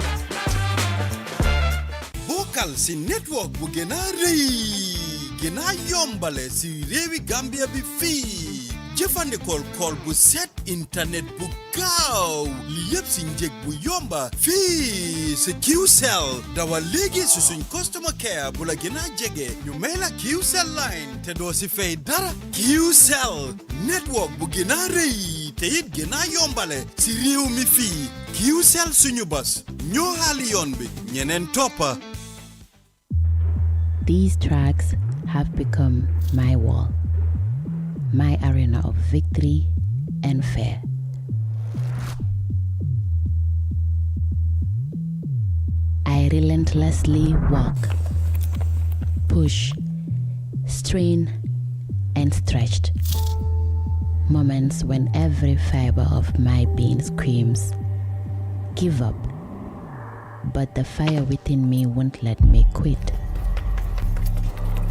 [SPEAKER 6] Vocal si network bu gëna rëy gëna yombale si réewi Gambia bi fii jëfandikool kool bu set internet bu gaaw li yëpp si njëg bu yomba fii si QCell dawal léegi si suñ customer care bu la gëna jege ñu may la QCell line te doo si fay dara QCell network bu gëna rëy te it gëna yombale si réew mi fii QCell suñu bas ñoo xaali yoon bi ñeneen toppa.
[SPEAKER 7] These tracks have become my wall, my arena of victory and fear. I relentlessly walk, push, strain, and stretched. Moments when every fiber of my being screams, give up. But the fire within me won't let me quit.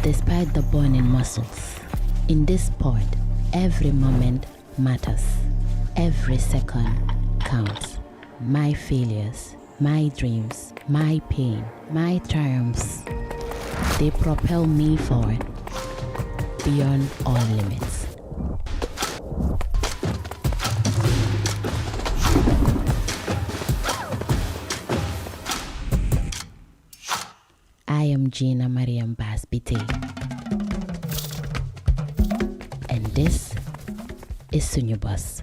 [SPEAKER 7] Despite the burning muscles, in this sport, every moment matters. Every second counts. My failures, my dreams, my pain, my triumphs, they propel me forward beyond all limits. I am Gina Mariam Basbite, and this is Sunyubus.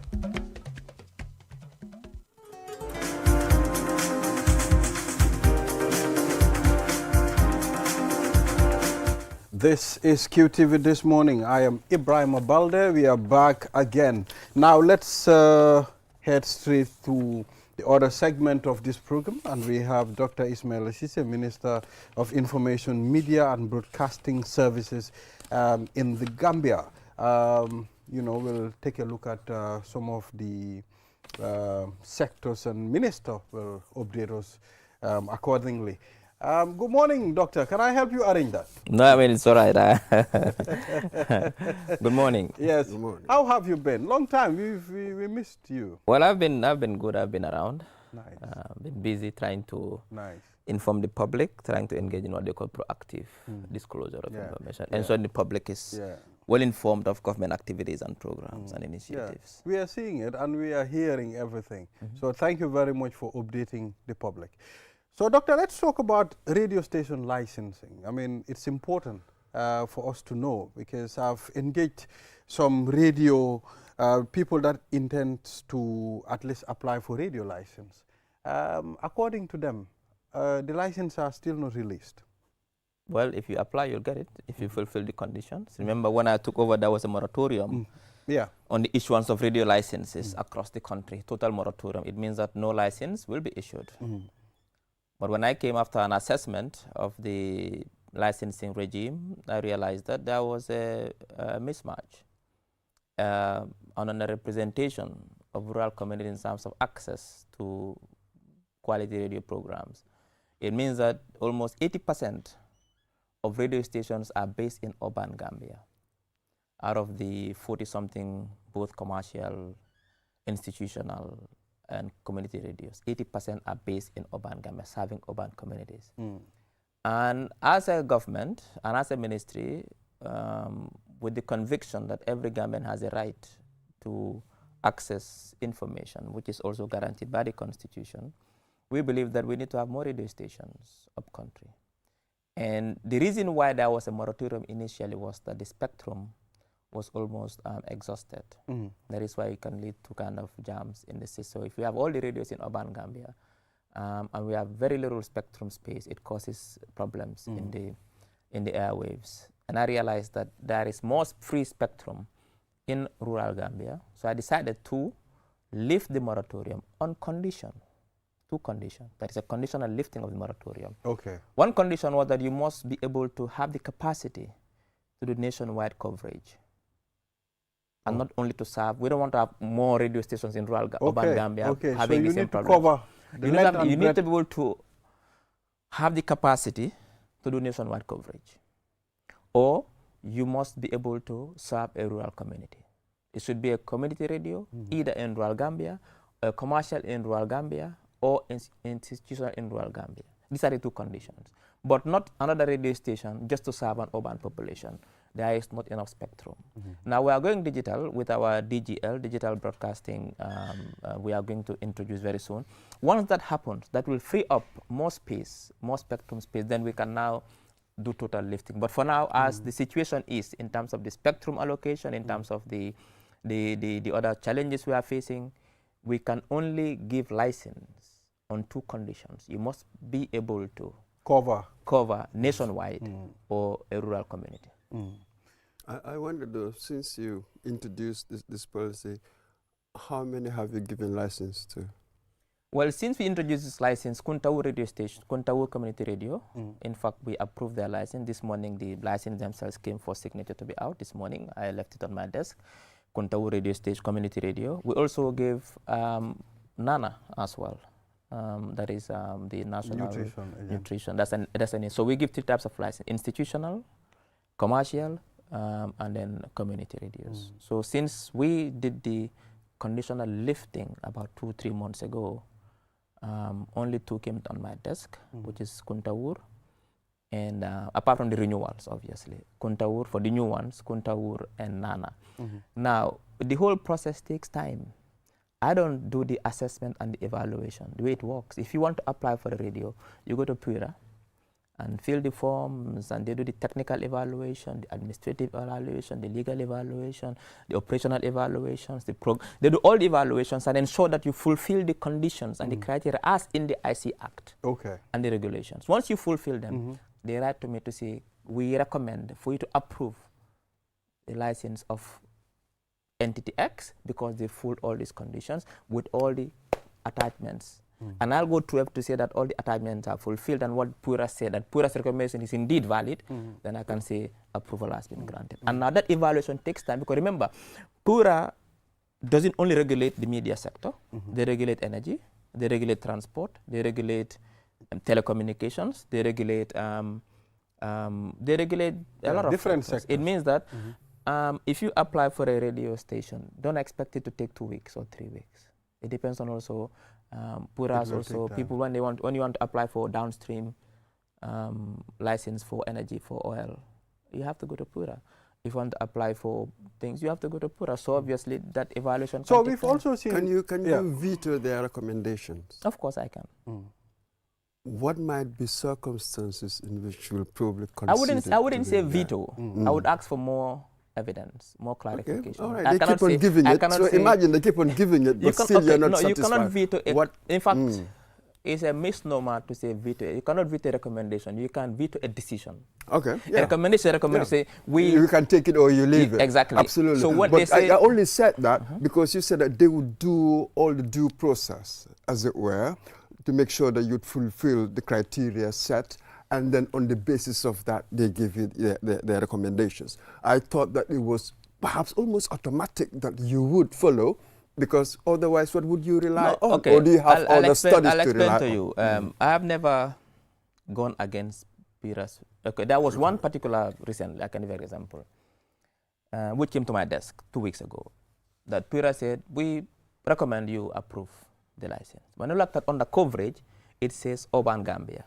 [SPEAKER 1] This is QTV This Morning. I am Ibrahim Abalde. We are back again. Now let's head straight to the other segment of this program, and we have Dr. Ismail Asise, Minister of Information, Media and Broadcasting Services in the Gambia. We'll take a look at some of the sectors, and Minister will update us accordingly. Good morning, Doctor. Can I help you arrange that?
[SPEAKER 8] No, I mean, it's all right. Good morning.
[SPEAKER 1] Yes.
[SPEAKER 3] Good morning.
[SPEAKER 1] How have you been? Long time. We missed you.
[SPEAKER 8] Well, I've been good. I've been around.
[SPEAKER 1] Nice.
[SPEAKER 8] Been busy trying to
[SPEAKER 1] Nice.
[SPEAKER 8] inform the public, trying to engage in what they call proactive disclosure of information. And so the public is well informed of government activities and programs and initiatives.
[SPEAKER 1] Yeah. We are seeing it and we are hearing everything. So thank you very much for updating the public. So, Doctor, let's talk about radio station licensing. I mean, it's important for us to know, because I've engaged some radio people that intend to at least apply for radio license. According to them, the licenses are still not released.
[SPEAKER 8] Well, if you apply, you'll get it, if you fulfill the conditions. Remember, when I took over, there was a moratorium on the issuance of radio licenses across the country, total moratorium. It means that no license will be issued. But when I came after an assessment of the licensing regime, I realized that there was a mismatch on the representation of rural communities in terms of access to quality radio programs. It means that almost 80% of radio stations are based in urban Gambia. Out of the 40-something, both commercial, institutional, and community radios, 80% are based in urban Gambia, serving urban communities. And as a government and as a ministry, with the conviction that every Gambian has a right to access information, which is also guaranteed by the Constitution, we believe that we need to have more radio stations up country. And the reason why there was a moratorium initially was that the spectrum was almost exhausted. That is why it can lead to kind of jams in the system. So if we have all the radios in urban Gambia and we have very little spectrum space, it causes problems in the airwaves. And I realized that there is more free spectrum in rural Gambia. So I decided to lift the moratorium on condition, two conditions. That is a conditional lifting of the moratorium.
[SPEAKER 1] Okay.
[SPEAKER 8] One condition was that you must be able to have the capacity to do nationwide coverage. And not only to serve, we don't want to have more radio stations in rural urban Gambia having the same problem. You need to be able to have the capacity to do nationwide coverage. Or you must be able to serve a rural community. It should be a community radio, either in rural Gambia, a commercial in rural Gambia, or institutional in rural Gambia. These are the two conditions. But not another radio station just to serve an urban population. There is not enough spectrum. Now we are going digital with our DGL, digital broadcasting, we are going to introduce very soon. Once that happens, that will free up more space, more spectrum space, then we can now do total lifting. But for now, as the situation is in terms of the spectrum allocation, in terms of the other challenges we are facing, we can only give license on two conditions. You must be able to cover nationwide or a rural community.
[SPEAKER 3] I wonder though, since you introduced this policy, how many have you given license to?
[SPEAKER 8] Well, since we introduced this license, Kuntaur radio station, Kuntaur Community Radio, in fact, we approved their license. This morning, the license themselves came for signature to be out. This morning, I left it on my desk. Kuntaur radio station, Community Radio. We also gave NANA as well. That is the National Nutrition. That's an. So we give three types of license: institutional, commercial, and then community radios. So since we did the conditional lifting about 2-3 months ago, only two came on my desk, which is Kuntaur, and apart from the renewals, obviously, Kuntaur for the new ones, Kuntaur and Nana. Now, the whole process takes time. I don't do the assessment and the evaluation. The way it works, if you want to apply for a radio, you go to Pura and fill the forms, and they do the technical evaluation, the administrative evaluation, the legal evaluation, the operational evaluations, they do all the evaluations and ensure that you fulfill the conditions and the criteria as in the IC Act and the regulations. Once you fulfill them, they write to me to say, we recommend for you to approve the license of entity X because they fulfill all these conditions with all the attachments. And I'll go to say that all the attachments are fulfilled and what Pura said, that Pura's recommendation is indeed valid, then I can say approval has been granted. And now that evaluation takes time because remember, Pura doesn't only regulate the media sector, they regulate energy, they regulate transport, they regulate telecommunications, they regulate a lot of different sectors. It means that if you apply for a radio station, don't expect it to take 2 weeks or 3 weeks. It depends on also Puras also people when you want to apply for downstream license for energy for oil, you have to go to Pura. If you want to apply for things, you have to go to Pura. So obviously that evaluation.
[SPEAKER 1] So we've also seen.
[SPEAKER 3] Can you veto their recommendations?
[SPEAKER 8] Of course I can.
[SPEAKER 3] What might be circumstances in which you will probably consider?
[SPEAKER 8] I wouldn't say veto. I would ask for more evidence, more clarification.
[SPEAKER 3] Okay. All right. They keep on giving it. So imagine they keep on giving it, but still you're not satisfied.
[SPEAKER 8] You cannot veto it. In fact, it's a misnomer to say veto. You cannot veto a recommendation. You can veto a decision.
[SPEAKER 3] Okay.
[SPEAKER 8] A recommendation say
[SPEAKER 3] you can take it or you leave it.
[SPEAKER 8] Exactly.
[SPEAKER 3] Absolutely.
[SPEAKER 8] So what they say,
[SPEAKER 3] I only said that because you said that they would do all the due process, as it were, to make sure that you'd fulfill the criteria set. And then on the basis of that, they give you their recommendations. I thought that it was perhaps almost automatic that you would follow, because otherwise, what would you rely on?
[SPEAKER 8] Okay.
[SPEAKER 3] Or do you have other studies
[SPEAKER 8] I'll
[SPEAKER 3] to rely on?
[SPEAKER 8] explain to you. I have never gone against Pura's. Okay, there was one particular recently, I can give an example, which came to my desk 2 weeks ago, that Pura said, we recommend you approve the license. When I looked at on the coverage, it says Urban Gambia.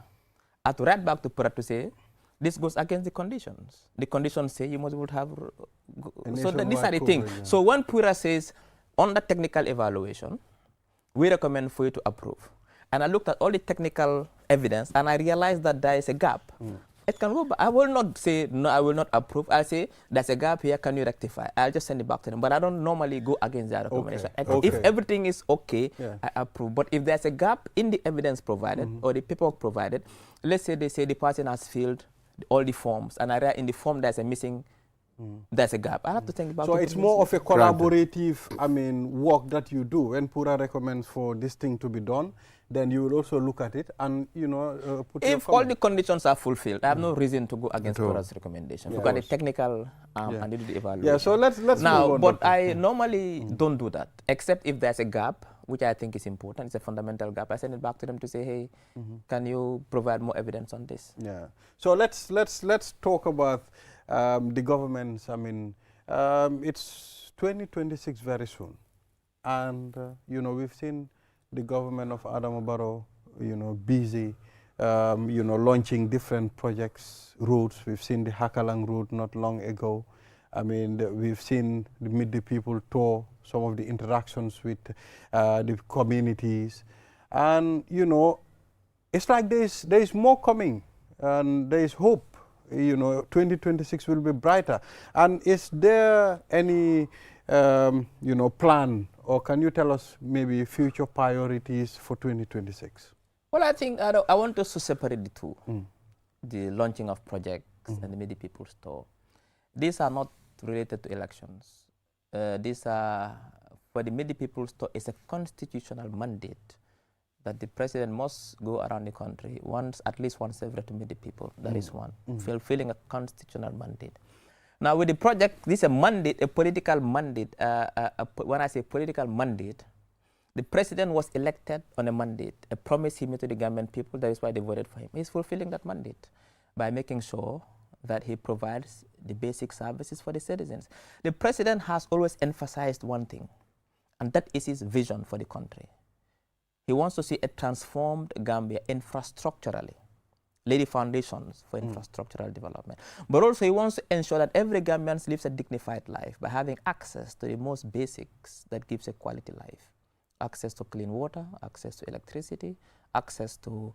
[SPEAKER 8] I had to write back to Pura to say, this goes against the conditions. The conditions say you must have. So these are the things. Yeah. So when Pura says, on the technical evaluation, we recommend for you to approve. And I looked at all the technical evidence and I realized that there is a gap. It can go back. I will not say, no, I will not approve. I'll say, there's a gap here, can you rectify? I'll just send it back to them. But I don't normally go against their recommendation. If everything is okay, I approve. But if there's a gap in the evidence provided or the paperwork provided, let's say they say the person has filled all the forms and I write in the form there's a missing, there's a gap. I have to think about it.
[SPEAKER 1] So it's more of a collaborative, work that you do. When Pura recommends for this thing to be done, then you will also look at it and, put
[SPEAKER 8] if all the conditions are fulfilled, I have no reason to go against Pura's recommendation. Look at the technical and do the evaluation.
[SPEAKER 1] Yeah, so let's
[SPEAKER 8] now,
[SPEAKER 1] move on.
[SPEAKER 8] But I normally don't do that, except if there's a gap, which I think is important. It's a fundamental gap. I send it back to them to say, hey, can you provide more evidence on this?
[SPEAKER 1] Yeah. So let's talk about the governments, I mean, it's 2026 very soon. And, you know, we've seen the government of Adama Barrow, you know, busy, you know, launching different projects, routes. We've seen the Hakalang route not long ago. I mean, we've seen the Meet the People tour, some of the interactions with the communities. And, you know, it's like there's more coming, and there's hope. You know, 2026 will be brighter. And is there any, you know, plan, or can you tell us maybe future priorities for 2026?
[SPEAKER 8] Well, I think I want us to separate the two, the launching of projects and the Meet the People store. These are not related to elections. These are, for the Meet the People store, it's a constitutional mandate that the president must go around the country at least once every to meet the people. That is one, fulfilling a constitutional mandate. Now with the project, this is a mandate, a political mandate. When I say political mandate, the president was elected on a mandate, a promise he made to the Gambian people. That is why they voted for him. He's fulfilling that mandate by making sure that he provides the basic services for the citizens. The president has always emphasized one thing, and that is his vision for the country. He wants to see a transformed Gambia infrastructurally, lay the foundations for infrastructural development. But also he wants to ensure that every Gambian lives a dignified life by having access to the most basics that gives a quality life. Access to clean water, access to electricity, access to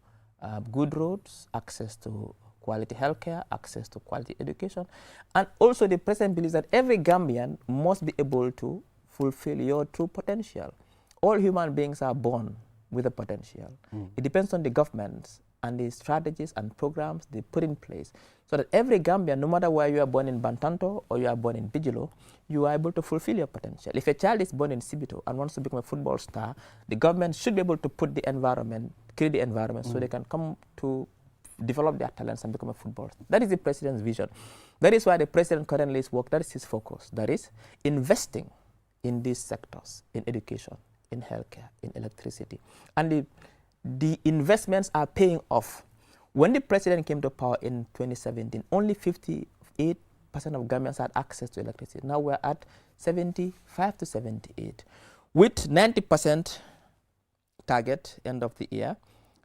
[SPEAKER 8] good roads, access to quality healthcare, access to quality education. And also the president believes that every Gambian must be able to fulfill your true potential. All human beings are born with a potential. It depends on the governments and the strategies and programs they put in place so that every Gambian, no matter where you are born in Bantanto or you are born in Bijilo, you are able to fulfill your potential. If a child is born in Sibito and wants to become a football star, the government should be able to put the environment, create the environment so they can come to develop their talents and become a football star. That is the president's vision. That is why the president currently is working, that is his focus. That is investing in these sectors, in education, in healthcare, in electricity. And the investments are paying off. When the president came to power in 2017, only 58% of Gambians had access to electricity. Now we're at 75 to 78, with 90% target end of the year,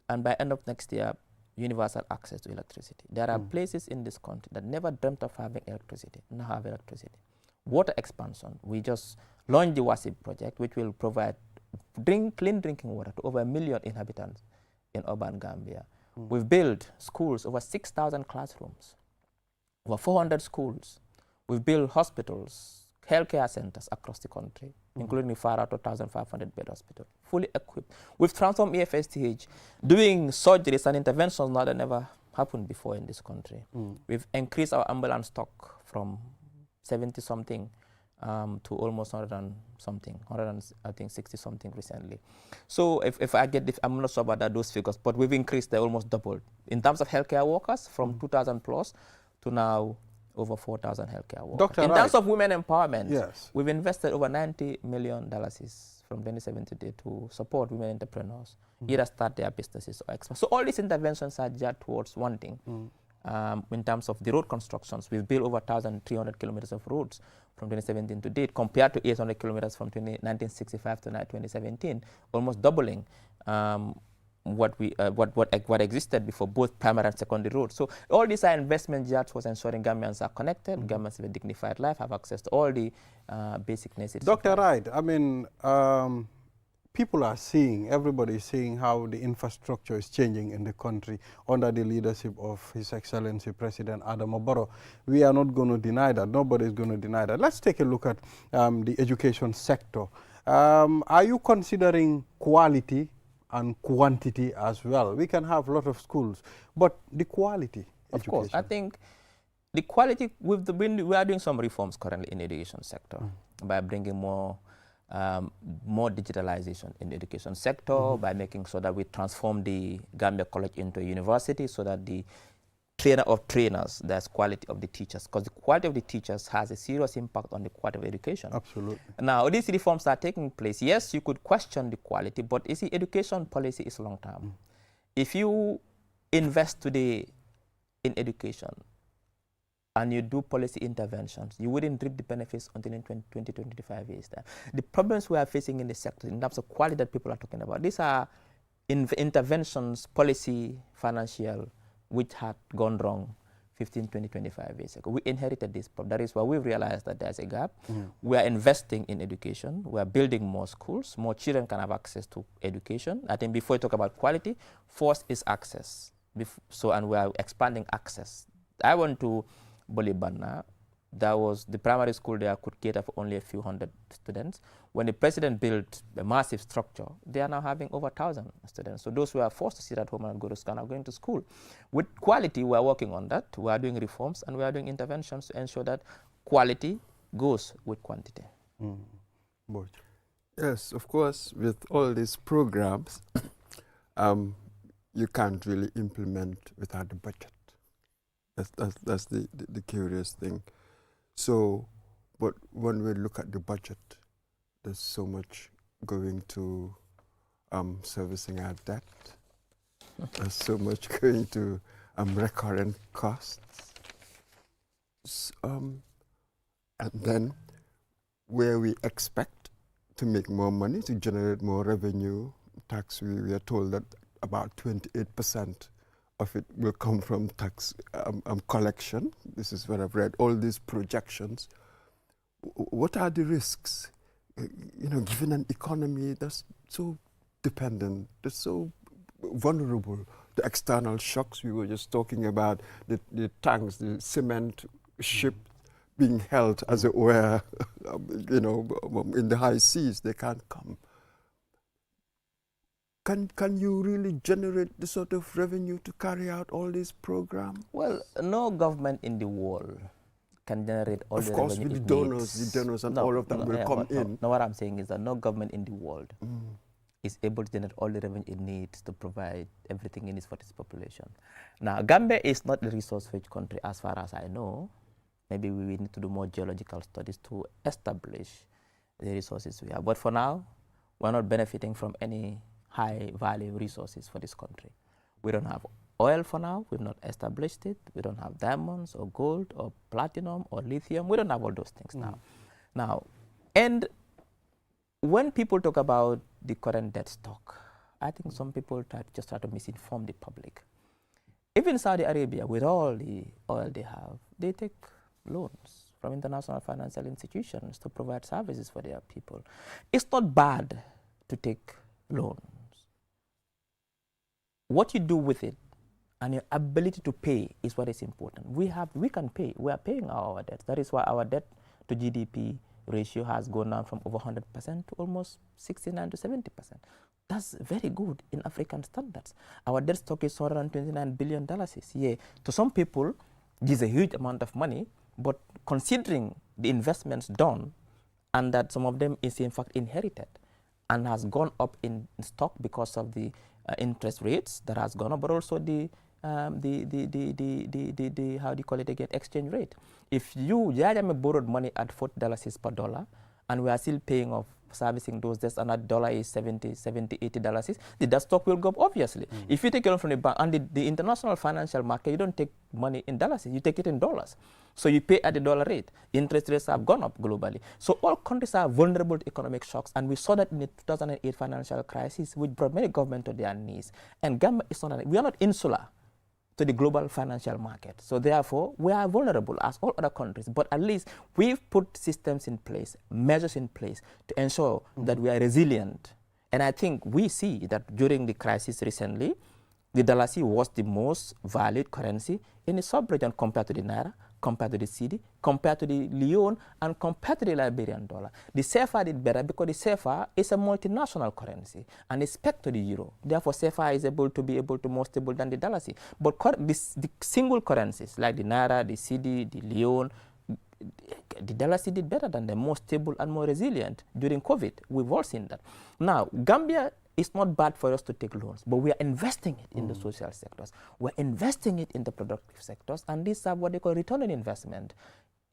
[SPEAKER 8] and by end of next year, universal access to electricity. There are places in this country that never dreamt of having electricity, now have electricity. Water expansion, we just launched the WASIB project, which will provide clean drinking water to over 1 million inhabitants in urban Gambia. We've built schools, over 6,000 classrooms, over 400 schools. We've built hospitals, healthcare centers across the country, including the Far Out 1,500 bed hospital, fully equipped. We've transformed EFSTH, doing surgeries and interventions now that never happened before in this country. We've increased our ambulance stock from 70-something to almost 100-something, I think 60-something recently. So if I get, I'm not sure about those figures, but we've increased, they almost doubled. In terms of healthcare workers, from 2,000 plus to now over 4,000 healthcare workers. In terms of women empowerment, we've invested over $90 million from 2017 to date to support women entrepreneurs, either start their businesses or expand. So all these interventions are geared towards one thing. In terms of the road constructions, we've built over 1,300 kilometers of roads from 2017 to date, compared to 800 kilometers from 1965 to 2017, almost doubling what existed before, both primary and secondary roads. So all these are investment geared towards ensuring Gambians are connected, Gambians have a dignified life, have access to all the basic necessities.
[SPEAKER 1] Dr. Wright, I mean, people are seeing, everybody is seeing how the infrastructure is changing in the country under the leadership of His Excellency President Adama Barrow. We are not going to deny that. Nobody is going to deny that. Let's take a look at the education sector. Are you considering quality and quantity as well? We can have a lot of schools, but the quality
[SPEAKER 8] of course, I think the quality, we are doing some reforms currently in the education sector by bringing more digitalization in the education sector, by making sure that we transform the Gambia College into a university so that the trainer of trainers, there's quality of the teachers, because the quality of the teachers has a serious impact on the quality of education.
[SPEAKER 1] Absolutely.
[SPEAKER 8] Now, these reforms are taking place. Yes, you could question the quality, but you see, education policy is long term. If you invest today in education, and you do policy interventions, you wouldn't reap the benefits until in 20 to 25 years time. The problems we are facing in the sector in terms of quality that people are talking about, these are interventions, policy, financial, which had gone wrong 15, 20, 25 years ago. We inherited this problem. That is why we realized that there's a gap. We are investing in education. We are building more schools. More children can have access to education. I think before you talk about quality, first is access. And we are expanding access. I went to Bolibana. That was the primary school there could cater for only a few hundred students. When the president built a massive structure, they are now having over 1,000 students. So those who are forced to sit at home and go to school are going to school. With quality, we are working on that. We are doing reforms and we are doing interventions to ensure that quality goes with quantity.
[SPEAKER 3] Yes, of course, with all these programs, you can't really implement without the budget. That's the curious thing. So, but when we look at the budget, there's so much going to servicing our debt. There's so much going to recurrent costs. And then where we expect to make more money, to generate more revenue, tax, we are told that about 28% of it will come from tax collection. This is what I've read, all these projections. What are the risks? Given an economy that's so dependent, that's so vulnerable to external shocks. We were just talking about the tanks, the cement ship being held, as it were, in the high seas. They can't come. Can you really generate the sort of revenue to carry out all these programs?
[SPEAKER 8] Well, no government in the world can generate all the revenue.
[SPEAKER 3] Of course, with the donors and all of them will come in.
[SPEAKER 8] No, what I'm saying is that no government in the world is able to generate all the revenue it needs to provide everything it needs for its population. Now, Gambia is not a resource-rich country as far as I know. Maybe we need to do more geological studies to establish the resources we have. But for now, we're not benefiting from any high-value resources for this country. We don't have oil for now. We've not established it. We don't have diamonds or gold or platinum or lithium. We don't have all those things now. And when people talk about the current debt stock, I think some people try to misinform the public. Even Saudi Arabia, with all the oil they have, they take loans from international financial institutions to provide services for their people. It's not bad to take loans. What you do with it and your ability to pay is what is important. We can pay. We are paying our debts. That is why our debt to GDP ratio has gone down from over 100% to almost 69 to 70%. That's very good in African standards. Our debt stock is $129 billion. Yeah, to some people, this is a huge amount of money, but considering the investments done and that some of them is in fact inherited and has gone up in stock because of the interest rates that has gone up, but also the how do you call it again, exchange rate. If Yajame borrowed money at $40 per dollar, and we are still paying off servicing those debts, and that dollar is $70, $80, the debt stock will go up, obviously. If you take a loan from the bank, and the international financial market, you don't take money in dollars, you take it in dollars. So you pay at the dollar rate. Interest rates have gone up globally. So all countries are vulnerable to economic shocks, and we saw that in the 2008 financial crisis, which brought many governments to their knees. And Gambia is not, we are not insular to the global financial market. So therefore, we are vulnerable as all other countries, but at least we've put systems in place, measures in place to ensure that we are resilient. And I think we see that during the crisis recently, the dollar was the most valued currency in the sub-region compared to the Naira, compared to the Cedi, compared to the Leone, and compared to the Liberian dollar. The CFA did better because the CFA is a multinational currency and is pegged to the euro. Therefore, CFA is able to be more stable than the dollar. But the single currencies like the Naira, the Cedi, the Leone, the dollar did better than them, more stable and more resilient during COVID. We've all seen that. Now, Gambia, it's not bad for us to take loans, but we are investing it in the social sectors. We're investing it in the productive sectors, and these are what they call return on investment.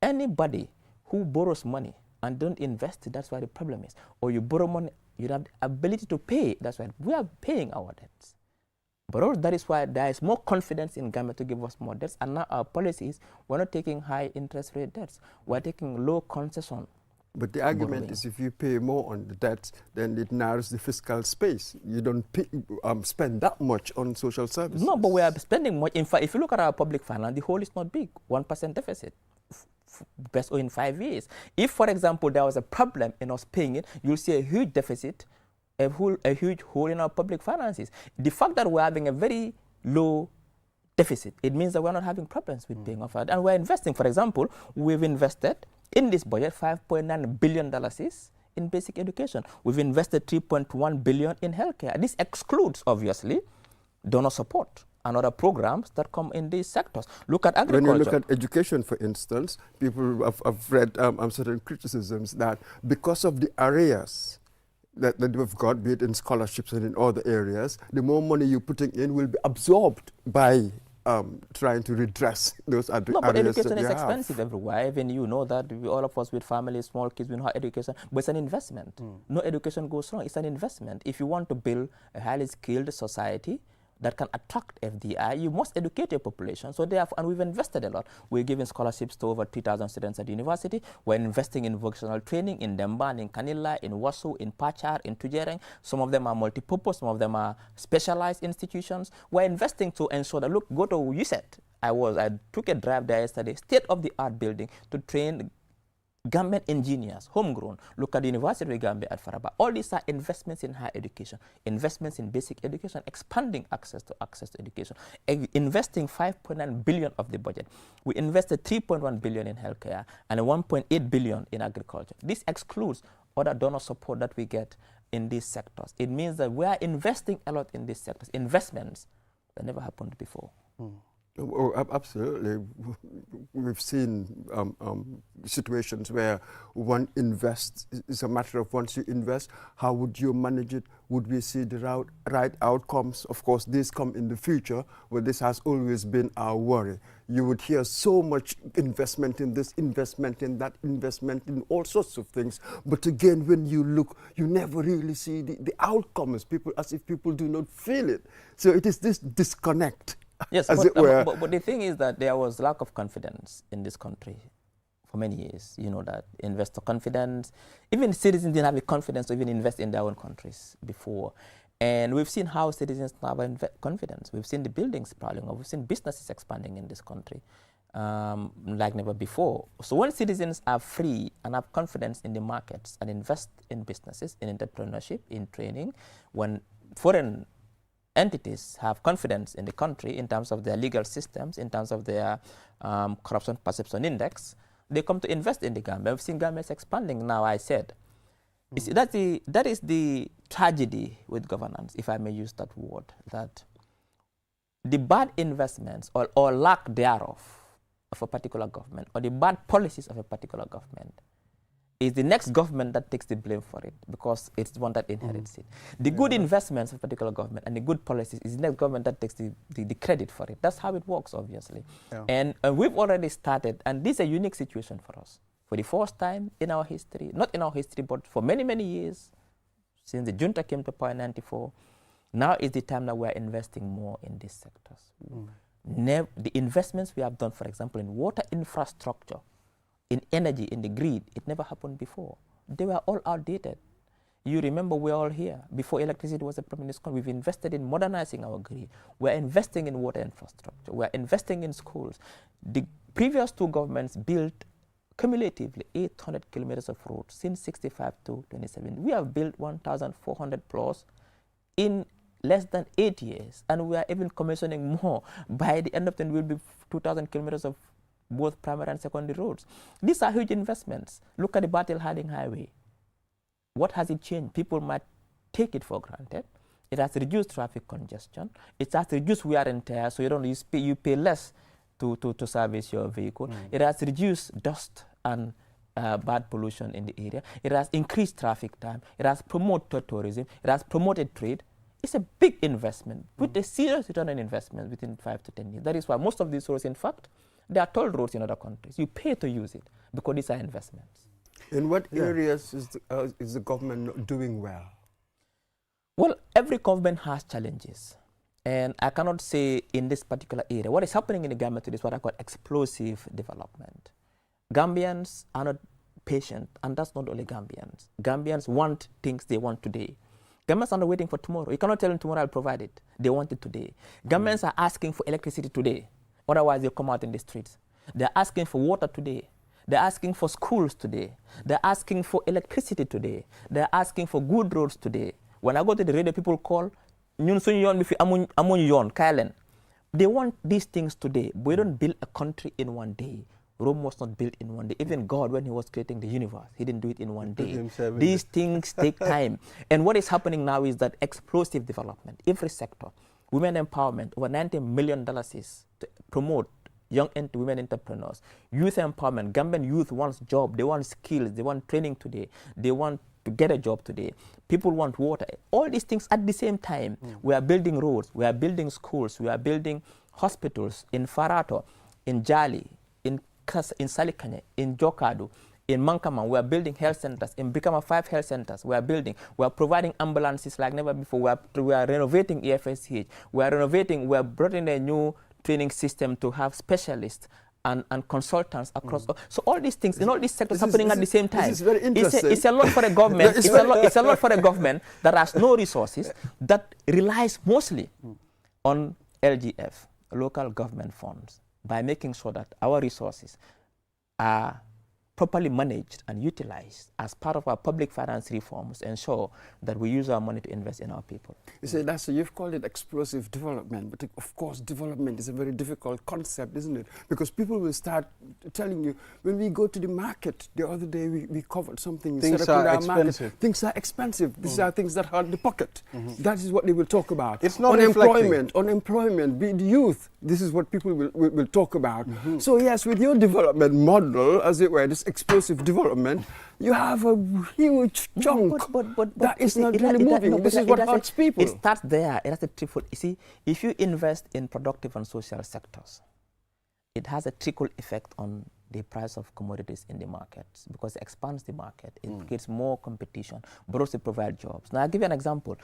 [SPEAKER 8] Anybody who borrows money and don't invest it, that's why the problem is. Or you borrow money, you have the ability to pay, that's why we are paying our debts. But that is why there is more confidence in Gambia to give us more debts. And now our policy is we're not taking high interest rate debts. We're taking low concession.
[SPEAKER 3] But the argument is if you pay more on the debts, then it narrows the fiscal space. You don't spend that much on social services.
[SPEAKER 8] No, but we are spending much. In fact, if you look at our public finance, the whole is not big, 1% deficit. Best in 5 years. If, for example, there was a problem in us paying it, you'll see a huge deficit, a huge hole in our public finances. The fact that we're having a very low deficit, it means that we're not having problems with paying off. And we're investing. For example, we've invested in this budget $5.9 billion in basic education. We've invested $3.1 billion in healthcare. This excludes, obviously, donor support and other programs that come in these sectors. Look at agriculture.
[SPEAKER 3] When you look at education, for instance, people have read certain criticisms that because of the arrears that we've got, be it in scholarships and in other areas, the more money you're putting in will be absorbed by trying to redress those areas.
[SPEAKER 8] No, but education is expensive everywhere. Even you know that, all of us with families, small kids, we know how education, but it's an investment. No education goes wrong, it's an investment. If you want to build a highly skilled society that can attract FDI, you must educate your population. So therefore, and we've invested a lot. We're giving scholarships to over 3,000 students at the university. We're investing in vocational training in Demban, in Kanila, in Wasu, in Pachar, in Tujereng. Some of them are multi-purpose, some of them are specialized institutions. We're investing to ensure that, look, go to USET. I took a drive there yesterday, state-of-the-art building to train Gambian engineers, homegrown. Look at the University of Gambia at Faraba. All these are investments in higher education, investments in basic education, expanding access to education, investing $5.9 billion of the budget. We invested $3.1 billion in healthcare and $1.8 billion in agriculture. This excludes other donor support that we get in these sectors. It means that we are investing a lot in these sectors, investments that never happened before.
[SPEAKER 3] Oh, absolutely. We've seen situations where one invests. It's a matter of once you invest, how would you manage it? Would we see the right outcomes? Of course, these come in the future, but this has always been our worry. You would hear so much investment in this, investment in that, investment in all sorts of things. But again, when you look, you never really see the outcomes, as if people do not feel it. So it is this disconnect.
[SPEAKER 8] Yes, but the thing is that there was lack of confidence in this country for many years. You know that investor confidence, even citizens didn't have the confidence to even invest in their own countries before. And we've seen how citizens now have confidence. We've seen the buildings sprouting up. We've seen businesses expanding in this country like never before. So when citizens are free and have confidence in the markets and invest in businesses, in entrepreneurship, in training, when foreign entities have confidence in the country in terms of their legal systems, in terms of their corruption perception index, they come to invest in the Gambia. We've seen Gambia expanding now, I said. You see, that is the tragedy with governance, if I may use that word, that the bad investments or lack thereof of a particular government, or the bad policies of a particular government, is the next government that takes the blame for it, because it's the one that inherits it. The good investments of a particular government and the good policies is the next government that takes the credit for it. That's how it works, obviously. Yeah. And we've already started, and this is a unique situation for us. For the first time in our history, not in our history, but for many, many years, since the junta came to power in '94, now is the time that we're investing more in these sectors. The investments we have done, for example, in water infrastructure, in energy, in the grid, it never happened before. They were all outdated. You remember, we're all here. Before electricity was a problem in this country, we've invested in modernizing our grid. We're investing in water infrastructure. We're investing in schools. The previous two governments built cumulatively 800 kilometers of roads since 65 to 27. We have built 1,400 plus in less than 8 years, and we are even commissioning more. By the end of the year, we'll be 2,000 kilometers of both primary and secondary roads. These are huge investments. Look at the Battle Harding Highway. What has it changed? People might take it for granted. It has reduced traffic congestion. It has reduced wear and tear, so you pay less to service your vehicle. It has reduced dust and bad pollution in the area. It has increased traffic time. It has promoted tourism. It has promoted trade. It's a big investment with a serious return on investment within 5 to 10 years. That is why most of these roads, in fact, they are toll roads in other countries. You pay to use it because these are investments.
[SPEAKER 3] In what areas is the government not doing well?
[SPEAKER 8] Well, every government has challenges. And I cannot say in this particular area. What is happening in the Gambia today is what I call explosive development. Gambians are not patient, and that's not only Gambians. Gambians want things they want today. Gambians are not waiting for tomorrow. You cannot tell them tomorrow I'll provide it. They want it today. Gambians are asking for electricity today. Otherwise, they'll come out in the streets. They're asking for water today. They're asking for schools today. They're asking for electricity today. They're asking for good roads today. When I go to the radio, people call, they want these things today. We don't build a country in one day. Rome was not built in one day. Even God, when he was creating the universe, he didn't do it in one day. These things take time. And what is happening now is that explosive development, every sector, women empowerment, over $90 million is to promote young women entrepreneurs, youth empowerment. Gambian youth wants job, they want skills, they want training today, they want to get a job today. People want water. All these things at the same time. We are building roads, we are building schools, we are building hospitals in Farato, in Jali, in Salikane, in Jokadu, in Mankaman. We are building health centers. In Bikama 5 health centers, we are building. We are providing ambulances like never before. We are renovating EFSCH. We are renovating, we are brought in a new training system to have specialists and consultants across. So all these things in all these sectors happening at the same time.
[SPEAKER 3] This is very interesting.
[SPEAKER 8] It's a lot for a government. It's a lot for a government that has no resources, that relies mostly on LGF, local government funds, by making sure that our resources are properly managed and utilized as part of our public finance reforms, ensure that we use our money to invest in our people.
[SPEAKER 3] You say you've called it explosive development, but of course development is a very difficult concept, isn't it? Because people will start telling you, when we go to the market, the other day we covered something.
[SPEAKER 1] Things are expensive.
[SPEAKER 3] Things are expensive. These are things that hurt the pocket. That is what they will talk about.
[SPEAKER 1] It's not
[SPEAKER 3] unemployment, be the youth. This is what people will talk about. So yes, with your development model, as it were, this explosive development, you have a huge chunk that is not really moving. This is what hurts people.
[SPEAKER 8] It starts there. It has a trickle. You see, if you invest in productive and social sectors, it has a trickle effect on the price of commodities in the markets, because it expands the market. It creates more competition, but also provide jobs. Now, I'll give you an example.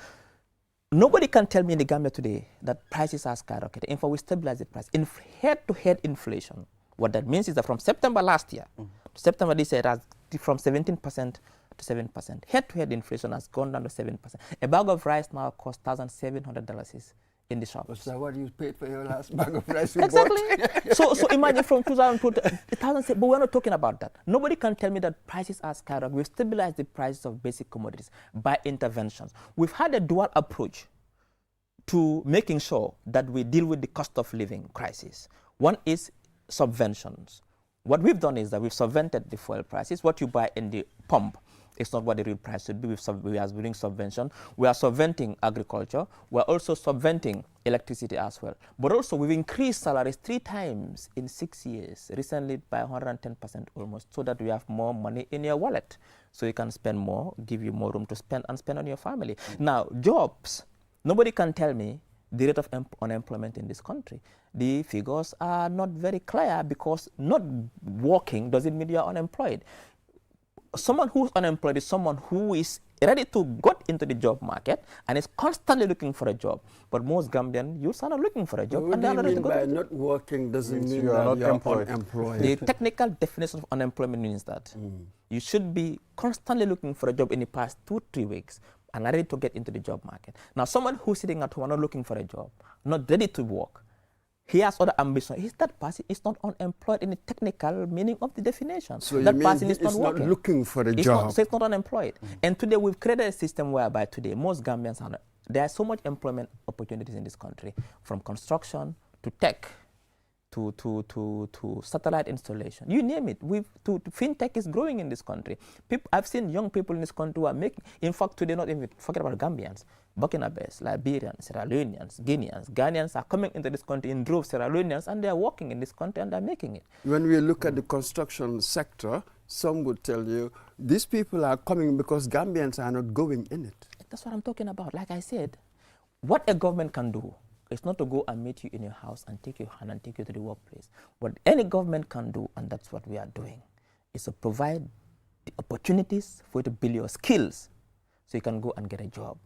[SPEAKER 8] Nobody can tell me in the Gambia today that prices are skyrocketing. In fact, we stabilize the price. In head-to-head inflation, what that means is that from September last year to September this year, it has from 17% to 7%. Head-to-head inflation has gone down to 7%. A bag of rice now costs $1,700 in the shops.
[SPEAKER 3] Was that what you paid for your last bag of rice?
[SPEAKER 8] Exactly. so imagine from 2002 to 2007, but we're not talking about that. Nobody can tell me that prices are skyrocketing. We've stabilized the prices of basic commodities by interventions. We've had a dual approach to making sure that we deal with the cost of living crisis. One is subventions. What we've done is that we've subvented the fuel prices. What you buy in the pump, it's not what the real price should be. We are doing subvention. We are subventing agriculture. We're also subventing electricity as well. But also we've increased salaries 3 times in 6 years, recently by 110% almost, so that we have more money in your wallet. So you can spend more, give you more room to spend and spend on your family. Now, jobs, nobody can tell me the rate of unemployment in this country. The figures are not very clear, because not working doesn't mean you're unemployed. Someone who's unemployed is someone who is ready to get into the job market and is constantly looking for a job. But most Gambian youths are not looking for a job.
[SPEAKER 3] What do you mean by not working doesn't mean you are not unemployed?
[SPEAKER 8] The technical definition of unemployment means that you should be constantly looking for a job in the past 2-3 weeks and are ready to get into the job market. Now, someone who's sitting at home not looking for a job, not ready to work, he has other ambition. That person is not unemployed in the technical meaning of the definition.
[SPEAKER 3] So
[SPEAKER 8] that person is not working.
[SPEAKER 3] Not looking for a job.
[SPEAKER 8] So it's not unemployed. And today we've created a system whereby today most Gambians are there are so much employment opportunities in this country, from construction to tech to satellite installation. You name it. Fintech is growing in this country. I've seen young people in this country who are making, in fact, today not even forget about Gambians, Burkinabés, Liberians, Sierra Leoneans, Guineans. Ghanaians are coming into this country in droves, Sierra Leoneans, and they are working in this country and they're making it.
[SPEAKER 3] When we look at the construction sector, some would tell you, these people are coming because Gambians are not going in it.
[SPEAKER 8] That's what I'm talking about. Like I said, what a government can do, it's not to go and meet you in your house and take your hand and take you to the workplace. What any government can do, and that's what we are doing, is to provide the opportunities for you to build your skills so you can go and get a job.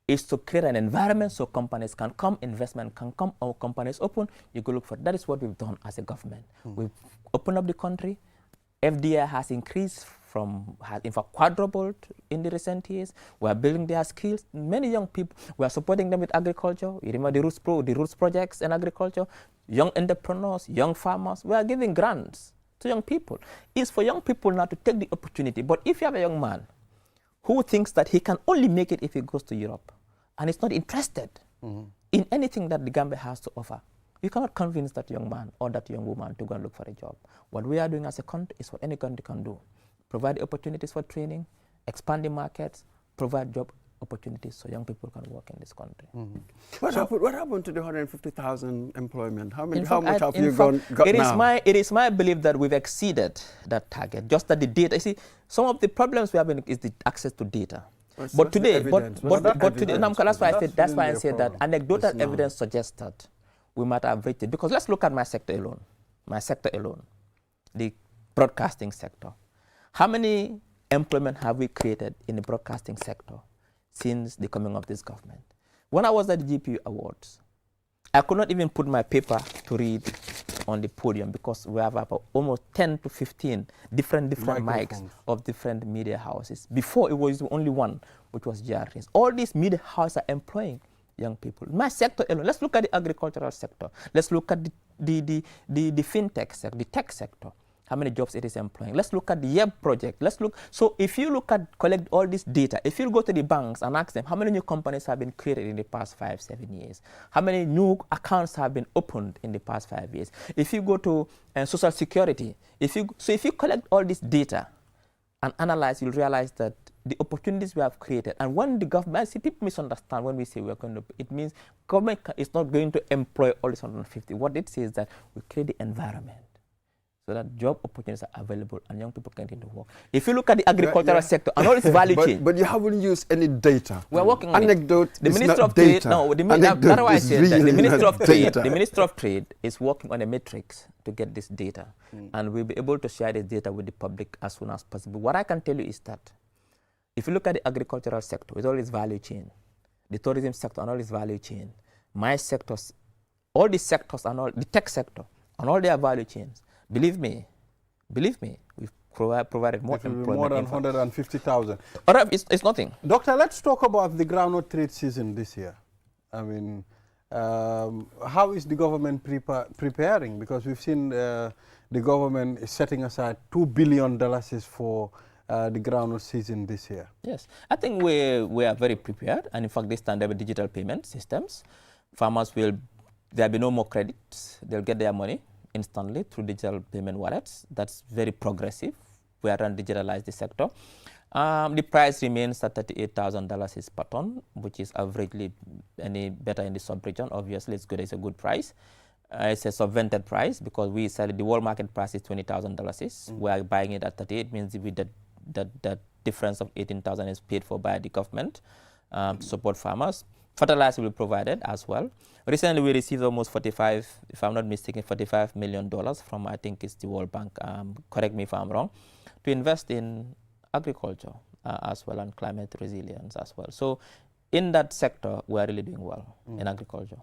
[SPEAKER 8] is to create an environment so companies can come, investment can come, our companies open, you go look for it. That is what we've done as a government. We've opened up the country. FDI has increased has in fact quadrupled in the recent years. We are building their skills. Many young people, we are supporting them with agriculture. You remember the Roots projects in agriculture, young entrepreneurs, young farmers. We are giving grants to young people. It's for young people now to take the opportunity. But if you have a young man who thinks that he can only make it if he goes to Europe and is not interested in anything that the Gambia has to offer, you cannot convince that young man or that young woman to go and look for a job. What we are doing as a country is what any country can do. Provide opportunities for training, expand the markets, provide job opportunities so young people can work in this country.
[SPEAKER 3] What happened to the 150,000 employment? How much have you got
[SPEAKER 8] it
[SPEAKER 3] now?
[SPEAKER 8] It is my belief that we've exceeded that target. Just that the data, you see, some of the problems we have is the access to data. But today, that's why I said that anecdotal evidence suggests that we might have reached it. Because let's look at my sector alone, the broadcasting sector. How many employment have we created in the broadcasting sector since the coming of this government? When I was at the GPU Awards, I could not even put my paper to read on the podium because we have about almost 10 to 15 different mics of different media houses. Before, it was only one, which was GRTS. All these media houses are employing young people. My sector alone, let's look at the agricultural sector. Let's look at the fintech sector, the tech sector. How many jobs it is employing. Let's look at the YEB project. So if you collect all this data, if you go to the banks and ask them how many new companies have been created in the past 5-7 years, how many new accounts have been opened in the past 5 years. If you go to Social Security, if you collect all this data and analyze, you'll realize that the opportunities we have created, and when the government, see, people misunderstand when we say we're going to, it means government is not going to employ all these 150. What it says is that we create the environment so that job opportunities are available and young people can get to work. If you look at the agricultural sector and all its value chain.
[SPEAKER 3] But you haven't used any data.
[SPEAKER 8] We're working on
[SPEAKER 3] Anecdote
[SPEAKER 8] it. The
[SPEAKER 3] is
[SPEAKER 8] Minister
[SPEAKER 3] not
[SPEAKER 8] of Trade,
[SPEAKER 3] data.
[SPEAKER 8] no, that's why I said that. The Minister of Trade is working on a matrix to get this data. And we'll be able to share this data with the public as soon as possible. What I can tell you is that if you look at the agricultural sector with all its value chain, the tourism sector and all its value chain, my sectors, all these sectors and all, the tech sector and all their value chains, believe me, we've provided more employment.
[SPEAKER 1] More than 150,000.
[SPEAKER 8] It's nothing.
[SPEAKER 1] Doctor, let's talk about the groundnut trade season this year. I mean, how is the government preparing? Because we've seen the government is setting aside $2 billion for the groundnut season this year.
[SPEAKER 8] Yes, I think we are very prepared. And in fact, this time there will be digital payment systems. Farmers there'll be no more credits. They'll get their money instantly through digital payment wallets. That's very progressive. We are trying to digitalize the sector. The price remains at $38,000 per ton, which is averagely any better in the sub-region. Obviously, it's good. It's a good price. It's a subvented price because we sell it. The world market price is $20,000. We are buying it at 38. It means that difference of 18,000 is paid for by the government to support farmers. Fertilizer will be provided as well. Recently, we received almost 45, if I'm not mistaken, $45 million from, I think it's the World Bank, correct me if I'm wrong, to invest in agriculture as well and climate resilience as well. So in that sector, we are really doing well in agriculture.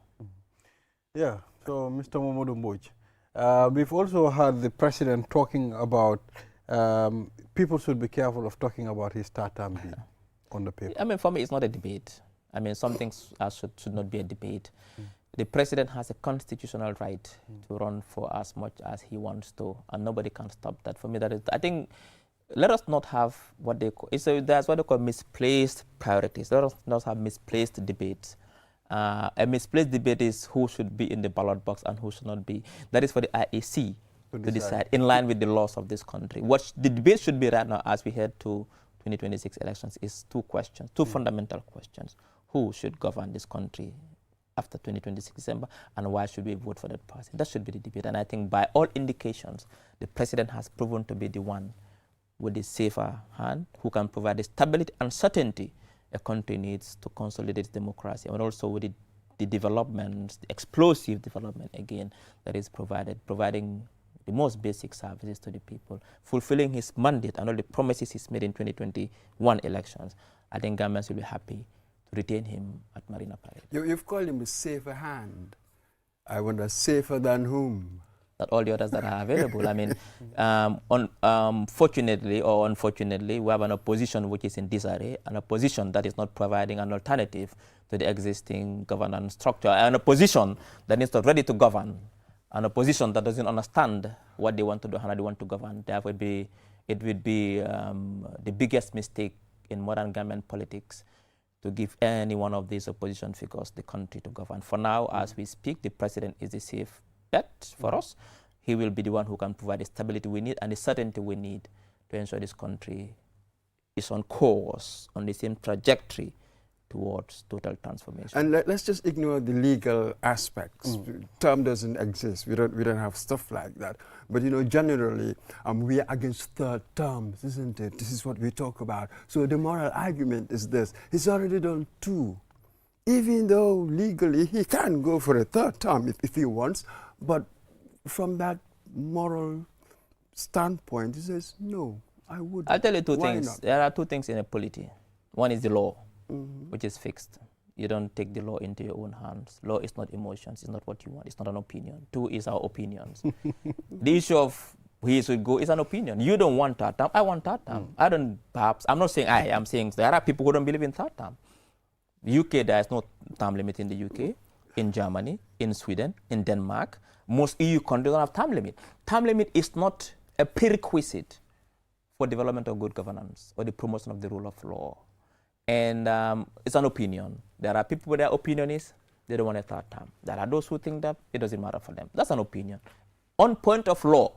[SPEAKER 1] Yeah, so Mr. Momodu Mbodj, we've also heard the president talking about people should be careful of talking about his third-term bid on the paper.
[SPEAKER 8] I mean, for me, it's not a debate. I mean, some things should not be a debate. The president has a constitutional right to run for as much as he wants to, and nobody can stop that. For me, that is, I think, let us not have what they call, that's what they call misplaced priorities. Let us not have misplaced debates. A misplaced debate is who should be in the ballot box and who should not be. That is for the IEC to decide in line with the laws of this country. What the debate should be right now as we head to 2026 elections is two questions, two fundamental questions. Who should govern this country after 2026 December, and why should we vote for that person? That should be the debate. And I think by all indications, the president has proven to be the one with the safer hand who can provide the stability and certainty a country needs to consolidate its democracy, and also with the development, the explosive development again that is providing the most basic services to the people, fulfilling his mandate and all the promises he's made in 2021 elections. I think Gambians will be happy retain him at Marina Parade.
[SPEAKER 3] You've called him a safer hand. I wonder, safer than whom?
[SPEAKER 8] That all the others that are available. I mean, fortunately or unfortunately, we have an opposition which is in disarray, an opposition that is not providing an alternative to the existing governance structure, an opposition that is not ready to govern, an opposition that doesn't understand what they want to do and how they want to govern. Therefore, it would be the biggest mistake in modern Gambian politics to give any one of these opposition figures the country to govern. For now, as we speak, the president is the safe bet for us. He will be the one who can provide the stability we need and the certainty we need to ensure this country is on course, on the same trajectory towards total transformation.
[SPEAKER 3] And let's just ignore the legal aspects. Term doesn't exist. We don't have stuff like that. But you know, generally, we are against third terms, isn't it? This is what we talk about. So the moral argument is this: he's already done 2. Even though legally he can go for a third term if he wants, but from that moral standpoint, he says, no, I wouldn't.
[SPEAKER 8] I'll tell you 2
[SPEAKER 3] Why
[SPEAKER 8] things.
[SPEAKER 3] not?
[SPEAKER 8] There are 2 things in a polity. One is the law, which is fixed. You don't take the law into your own hands. Law is not emotions. It's not what you want. It's not an opinion. 2 is our opinions. The issue of he should go is an opinion. You don't want third term. I want third term. I don't, perhaps, I'm not saying I'm saying there are people who don't believe in third term. UK, there is no term limit in the UK, in Germany, in Sweden, in Denmark. Most EU countries don't have term limit. Term limit is not a prerequisite for development of good governance or the promotion of the rule of law. And it's an opinion. There are people where their opinion is they don't want a third term. There are those who think that it doesn't matter for them. That's an opinion. On point of law,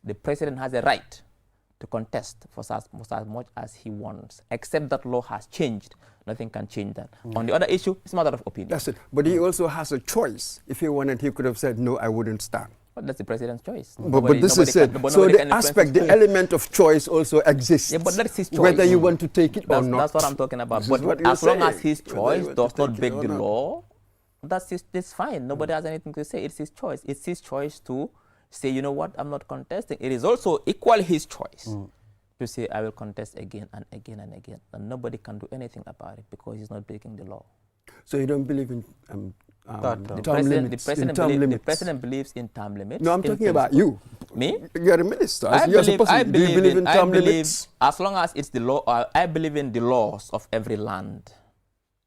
[SPEAKER 8] the president has a right to contest for as much as he wants, except that law has changed. Nothing can change that. On the other issue, it's a matter of opinion.
[SPEAKER 3] That's it. But he also has a choice. If he wanted, he could have said, no, I wouldn't stand.
[SPEAKER 8] But that's the president's choice.
[SPEAKER 3] But this is it. So the aspect, the element of choice also exists.
[SPEAKER 8] Yeah, but that's his choice.
[SPEAKER 3] Whether you want to take it or not.
[SPEAKER 8] That's what I'm talking about.
[SPEAKER 3] But
[SPEAKER 8] as long as his choice does not break the law, that's fine. Nobody has anything to say. It's his choice. It's his choice to say, you know what, I'm not contesting. It is also equally his choice to say, I will contest again and again and again. And nobody can do anything about it because he's not breaking the law.
[SPEAKER 3] So you don't believe in
[SPEAKER 8] the
[SPEAKER 3] term limits?
[SPEAKER 8] The president believes in term limits.
[SPEAKER 3] No, I'm talking about you.
[SPEAKER 8] Me?
[SPEAKER 3] You're a minister.
[SPEAKER 8] Do you believe
[SPEAKER 3] in term limits?
[SPEAKER 8] As long as it's the law, I believe in the laws of every land.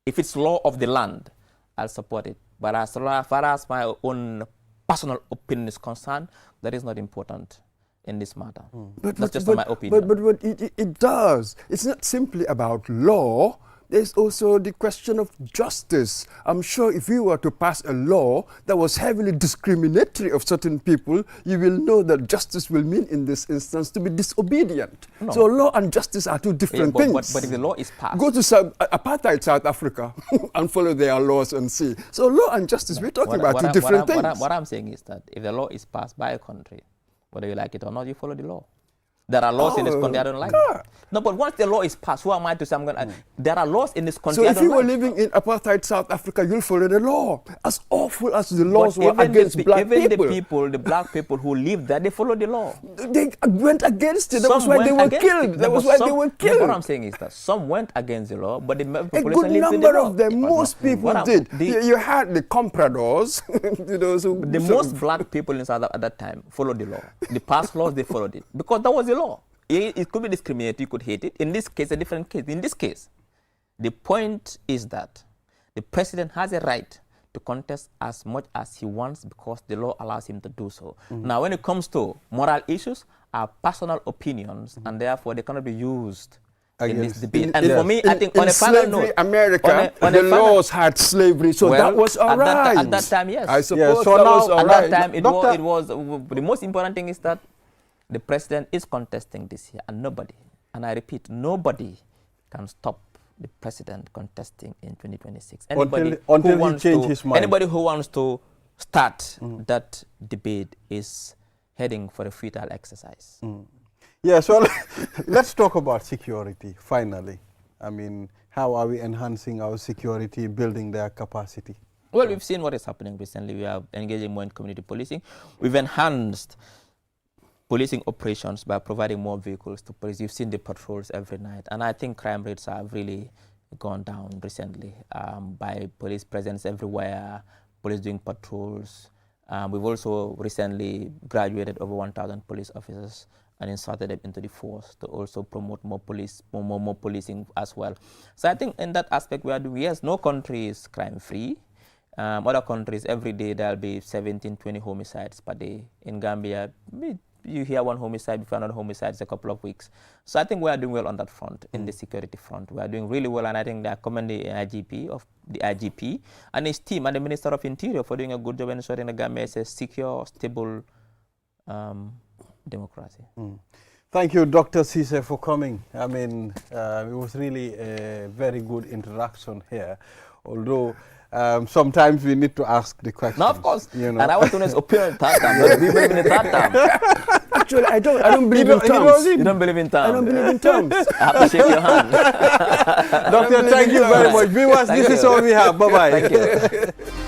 [SPEAKER 8] If it's law of the land, I'll support it. But as far as my own personal opinion is concerned, that is not important in this matter. That's just my opinion.
[SPEAKER 3] But it does. It's not simply about law. There's also the question of justice. I'm sure if you were to pass a law that was heavily discriminatory of certain people, you will know that justice will mean in this instance to be disobedient. No. So law and justice are 2 different things.
[SPEAKER 8] But if the law is passed...
[SPEAKER 3] Go to apartheid South Africa and follow their laws and see. So law and justice, we're talking about 2 different things.
[SPEAKER 8] What I'm saying is that if the law is passed by a country, whether you like it or not, you follow the law. There are laws in this country I don't like. No, but once the law is passed, who am I to say I'm going to... There are laws in this country I don't like.
[SPEAKER 3] So if you were living in apartheid South Africa, you'll follow the law. As awful as the laws were against black people.
[SPEAKER 8] The black people who lived there, they followed the law.
[SPEAKER 3] They went against it. That was why they were killed. That was why they were killed.
[SPEAKER 8] What I'm saying is that some went against the law, but the population
[SPEAKER 3] lived in the law. A good number of them, most people did.
[SPEAKER 8] The
[SPEAKER 3] you had the compradors.
[SPEAKER 8] Most black people in South Africa at that time followed the law. The past laws, they followed it. Because that was the law. It could be discriminatory, you could hate it. In this case, a different case. In this case, the point is that the president has a right to contest as much as he wants because the law allows him to do so. Now, when it comes to moral issues, are personal opinions, and therefore they cannot be used in this debate. And for me, I think on a final note,
[SPEAKER 3] America, the laws had slavery, so that was all right.
[SPEAKER 8] At that time, yes.
[SPEAKER 3] I suppose so that was all right.
[SPEAKER 8] At that time, it was the most important thing is that the president is contesting this year, and nobody, and I repeat, nobody can stop the president contesting in 2026.
[SPEAKER 1] Until he changes his mind.
[SPEAKER 8] Anybody who wants to start that debate is heading for a futile exercise.
[SPEAKER 1] Yeah, so let's talk about security, finally. I mean, how are we enhancing our security, building their capacity?
[SPEAKER 8] Well, we've seen what is happening recently. We are engaging more in community policing. We've enhanced policing operations by providing more vehicles to police. You've seen the patrols every night. And I think crime rates have really gone down recently by police presence everywhere, police doing patrols. We've also recently graduated over 1,000 police officers and inserted them into the force to also promote more policing as well. So I think in that aspect we are doing, yes, no country is crime-free. Other countries, every day there'll be 17, 20 homicides per day. In Gambia, you hear one homicide before another homicide is a couple of weeks. So I think we are doing well on that front, in the security front. We are doing really well, and I think I commend the IGP and his team and the Minister of Interior for doing a good job ensuring the Gambia is a secure, stable democracy.
[SPEAKER 1] Thank you, Dr. Ceesay, for coming. I mean, it was really a very good introduction here, although sometimes we need to ask the question.
[SPEAKER 8] No, of course.
[SPEAKER 1] You know.
[SPEAKER 8] And I want to know his opinion third time. But we believe in the third time.
[SPEAKER 3] Actually, I don't believe in terms.
[SPEAKER 8] You don't believe in terms?
[SPEAKER 3] I don't believe in terms.
[SPEAKER 8] I have to shake your hand.
[SPEAKER 1] Doctor, thank you very much. Viewers, this is all we have. Bye-bye.
[SPEAKER 8] Thank you.